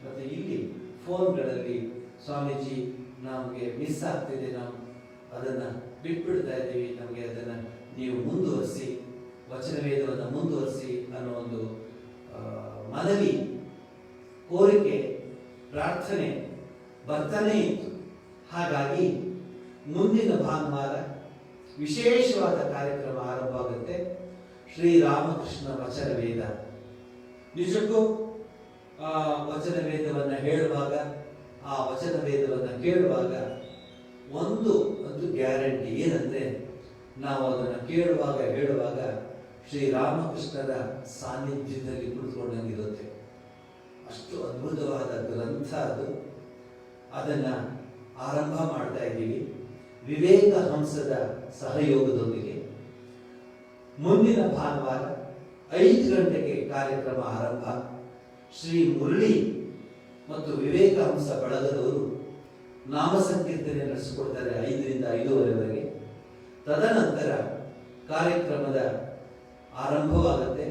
Speaker 1: ಮತ್ತೆ ಇಲ್ಲಿ ಫೋನ್ಗಳಲ್ಲಿ ಸ್ವಾಮೀಜಿ ನಮಗೆ ಮಿಸ್ ಆಗ್ತಿದೆ, ನಾವು ಅದನ್ನು ಬಿಟ್ಬಿಡ್ತಾ ಇದ್ದೀವಿ, ನಮಗೆ ಅದನ್ನು ನೀವು ಮುಂದುವರಿಸಿ, ವಚನ ವೇದವನ್ನು ಮುಂದುವರಿಸಿ ಅನ್ನೋ ಒಂದು ಮನವಿ, ಕೋರಿಕೆ, ಪ್ರಾರ್ಥನೆ ಬರ್ತಾನೇ ಇತ್ತು. ಹಾಗಾಗಿ ಮುಂದಿನ ಭಾನುವಾರ ವಿಶೇಷವಾದ ಕಾರ್ಯಕ್ರಮ ಆರಂಭ ಆಗುತ್ತೆ. ಶ್ರೀರಾಮಕೃಷ್ಣ ವಚನ ವೇದ. ನಿಜಕ್ಕೂ ಆ ವಚನ ವೇದವನ್ನು ಹೇಳುವಾಗ, ಆ ವಚನ ವೇದವನ್ನು ಕೇಳುವಾಗ ಒಂದು ಗ್ಯಾರಂಟಿ ಏನಂದ್ರೆ, ನಾವು ಅದನ್ನು ಕೇಳುವಾಗ ಹೇಳುವಾಗ ಶ್ರೀರಾಮಕೃಷ್ಣರ ಸಾನ್ನಿಧ್ಯದಲ್ಲಿ ಕುಳಿತುಕೊಂಡಂಗಿರುತ್ತೆ. ಅಷ್ಟು ಅದ್ಭುತವಾದ ಗ್ರಂಥ ಅದು. ಅದನ್ನ ಆರಂಭ ಮಾಡ್ತಾ ಇದ್ದೀವಿ ವಿವೇಕ ಹಂಸದ ಸಹಯೋಗದೊಂದಿಗೆ. ಮುಂದಿನ ಭಾನುವಾರ 5 ಗಂಟೆಗೆ ಕಾರ್ಯಕ್ರಮ ಆರಂಭ. ಶ್ರೀ ಮುರಳಿ ಮತ್ತು ವಿವೇಕ ಹಂಸ ಬಳಗದವರು ನಾಮ ಸಂಕೀರ್ತನೆ ನಡೆಸಿಕೊಡ್ತಾರೆ 5ರಿಂದ 5:30ವರೆಗೆ. ತದನಂತರ ಕಾರ್ಯಕ್ರಮದ ಆರಂಭವಾಗುತ್ತೆ.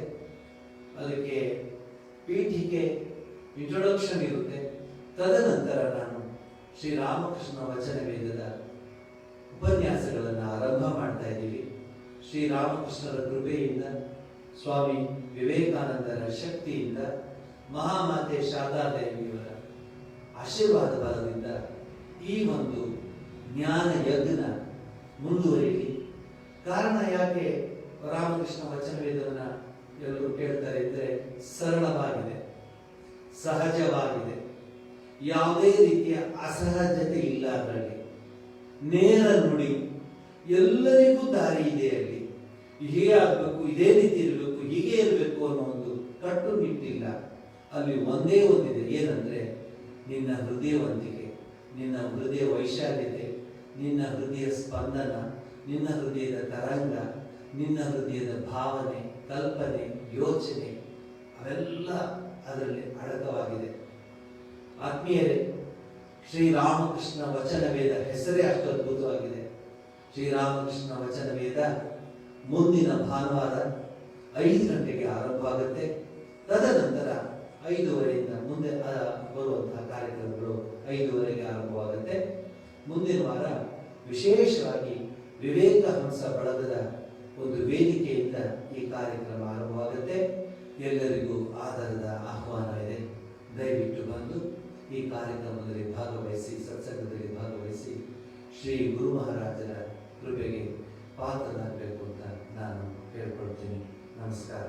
Speaker 1: ಅದಕ್ಕೆ ಪೀಠಿಕೆ, ಇಂಟ್ರೊಡಕ್ಷನ್ ಇರುತ್ತೆ. ತದನಂತರ ನಾನು ಶ್ರೀರಾಮಕೃಷ್ಣ ವಚನ ವೇದದ ಉಪನ್ಯಾಸಗಳನ್ನು ಆರಂಭ ಮಾಡ್ತಾ ಇದ್ದೀವಿ. ಶ್ರೀರಾಮಕೃಷ್ಣರ ಕೃಪೆಯಿಂದ, ಸ್ವಾಮಿ ವಿವೇಕಾನಂದರ ಶಕ್ತಿಯಿಂದ, ಮಹಾಮಾತೆ ಶಾರದಾದೇವಿಯವರ ಆಶೀರ್ವಾದ ಬಲದಿಂದ ಈ ಒಂದು ಜ್ಞಾನ ಯಜ್ಞ ಮುಂದುವರಿಯಲಿ. ಕಾರಣ ಯಾಕೆ ರಾಮಕೃಷ್ಣ ವಚನ ವೇದವನ್ನು ಎಲ್ಲರೂ ಕೇಳ್ತಾರೆ ಅಂದರೆ, ಸರಳವಾಗಿದೆ, ಸಹಜವಾಗಿದೆ, ಯಾವುದೇ ರೀತಿಯ ಅಸಹಜತೆ ಇಲ್ಲ ಅದರಲ್ಲಿ. ನೇರ ನುಡಿ, ಎಲ್ಲರಿಗೂ ದಾರಿ ಇದೆ ಅಲ್ಲಿ. ಹೀಗೆ ಆಗಬೇಕು, ಇದೇ ರೀತಿ ಇರಬೇಕು, ಹೀಗೆ ಇರಬೇಕು ಅನ್ನೋ ಒಂದು ಕಟ್ಟುನಿಟ್ಟಿಲ್ಲ. ಅಲ್ಲಿ ಒಂದೇ ಒಂದಿದೆ, ಏನಂದ್ರೆ ನಿನ್ನ ಹೃದಯವಂತಿಕೆ, ನಿನ್ನ ಹೃದಯ ವೈಶಾಲ್ಯತೆ, ನಿನ್ನ ಹೃದಯ ಸ್ಪಂದನ, ನಿನ್ನ ಹೃದಯದ ತರಂಗ, ನಿನ್ನ ಹೃದಯದ ಭಾವನೆ, ಕಲ್ಪನೆ, ಯೋಚನೆ, ಅವೆಲ್ಲ ಅದರಲ್ಲಿ ಅಡಕವಾಗಿದೆ. ಆತ್ಮೀಯರೇ, ಶ್ರೀರಾಮಕೃಷ್ಣ ವಚನ ವೇದ ಹೆಸರೇ ಅಷ್ಟು ಅದ್ಭುತವಾಗಿದೆ. ಶ್ರೀರಾಮಕೃಷ್ಣ ವಚನ ವೇದ ಮುಂದಿನ ಭಾನುವಾರ 5 ಗಂಟೆಗೆ ಆರಂಭ ಆಗುತ್ತೆ. ತದನಂತರ 5:30ರಿಂದ ಮುಂದೆ ಬರುವಂತಹ ಕಾರ್ಯಕ್ರಮಗಳು 5:30ಗೆ ಆರಂಭವಾಗುತ್ತೆ. ಮುಂದಿನ ವಾರ ವಿಶೇಷವಾಗಿ ವಿವೇಕ ಹಂಸ ಬಳಗದ ಒಂದು ವೇದಿಕೆಯಿಂದ ಈ ಕಾರ್ಯಕ್ರಮ ಆರಂಭವಾಗುತ್ತೆ. ಎಲ್ಲರಿಗೂ ಆಧಾರದ ಆಹ್ವಾನ ಇದೆ. ದಯವಿಟ್ಟು ಬಂದು ಈ ಕಾರ್ಯಕ್ರಮದಲ್ಲಿ ಭಾಗವಹಿಸಿ, ಸತ್ಸಂಗದಲ್ಲಿ ಭಾಗವಹಿಸಿ ಶ್ರೀ ಗುರು ಮಹಾರಾಜರ ಕೃಪೆಗೆ ಪಾತ್ರರಾಗಬೇಕು ಅಂತ ನಾನು ಕೇಳ್ಕೊಳ್ತೀನಿ. ನಮಸ್ಕಾರ.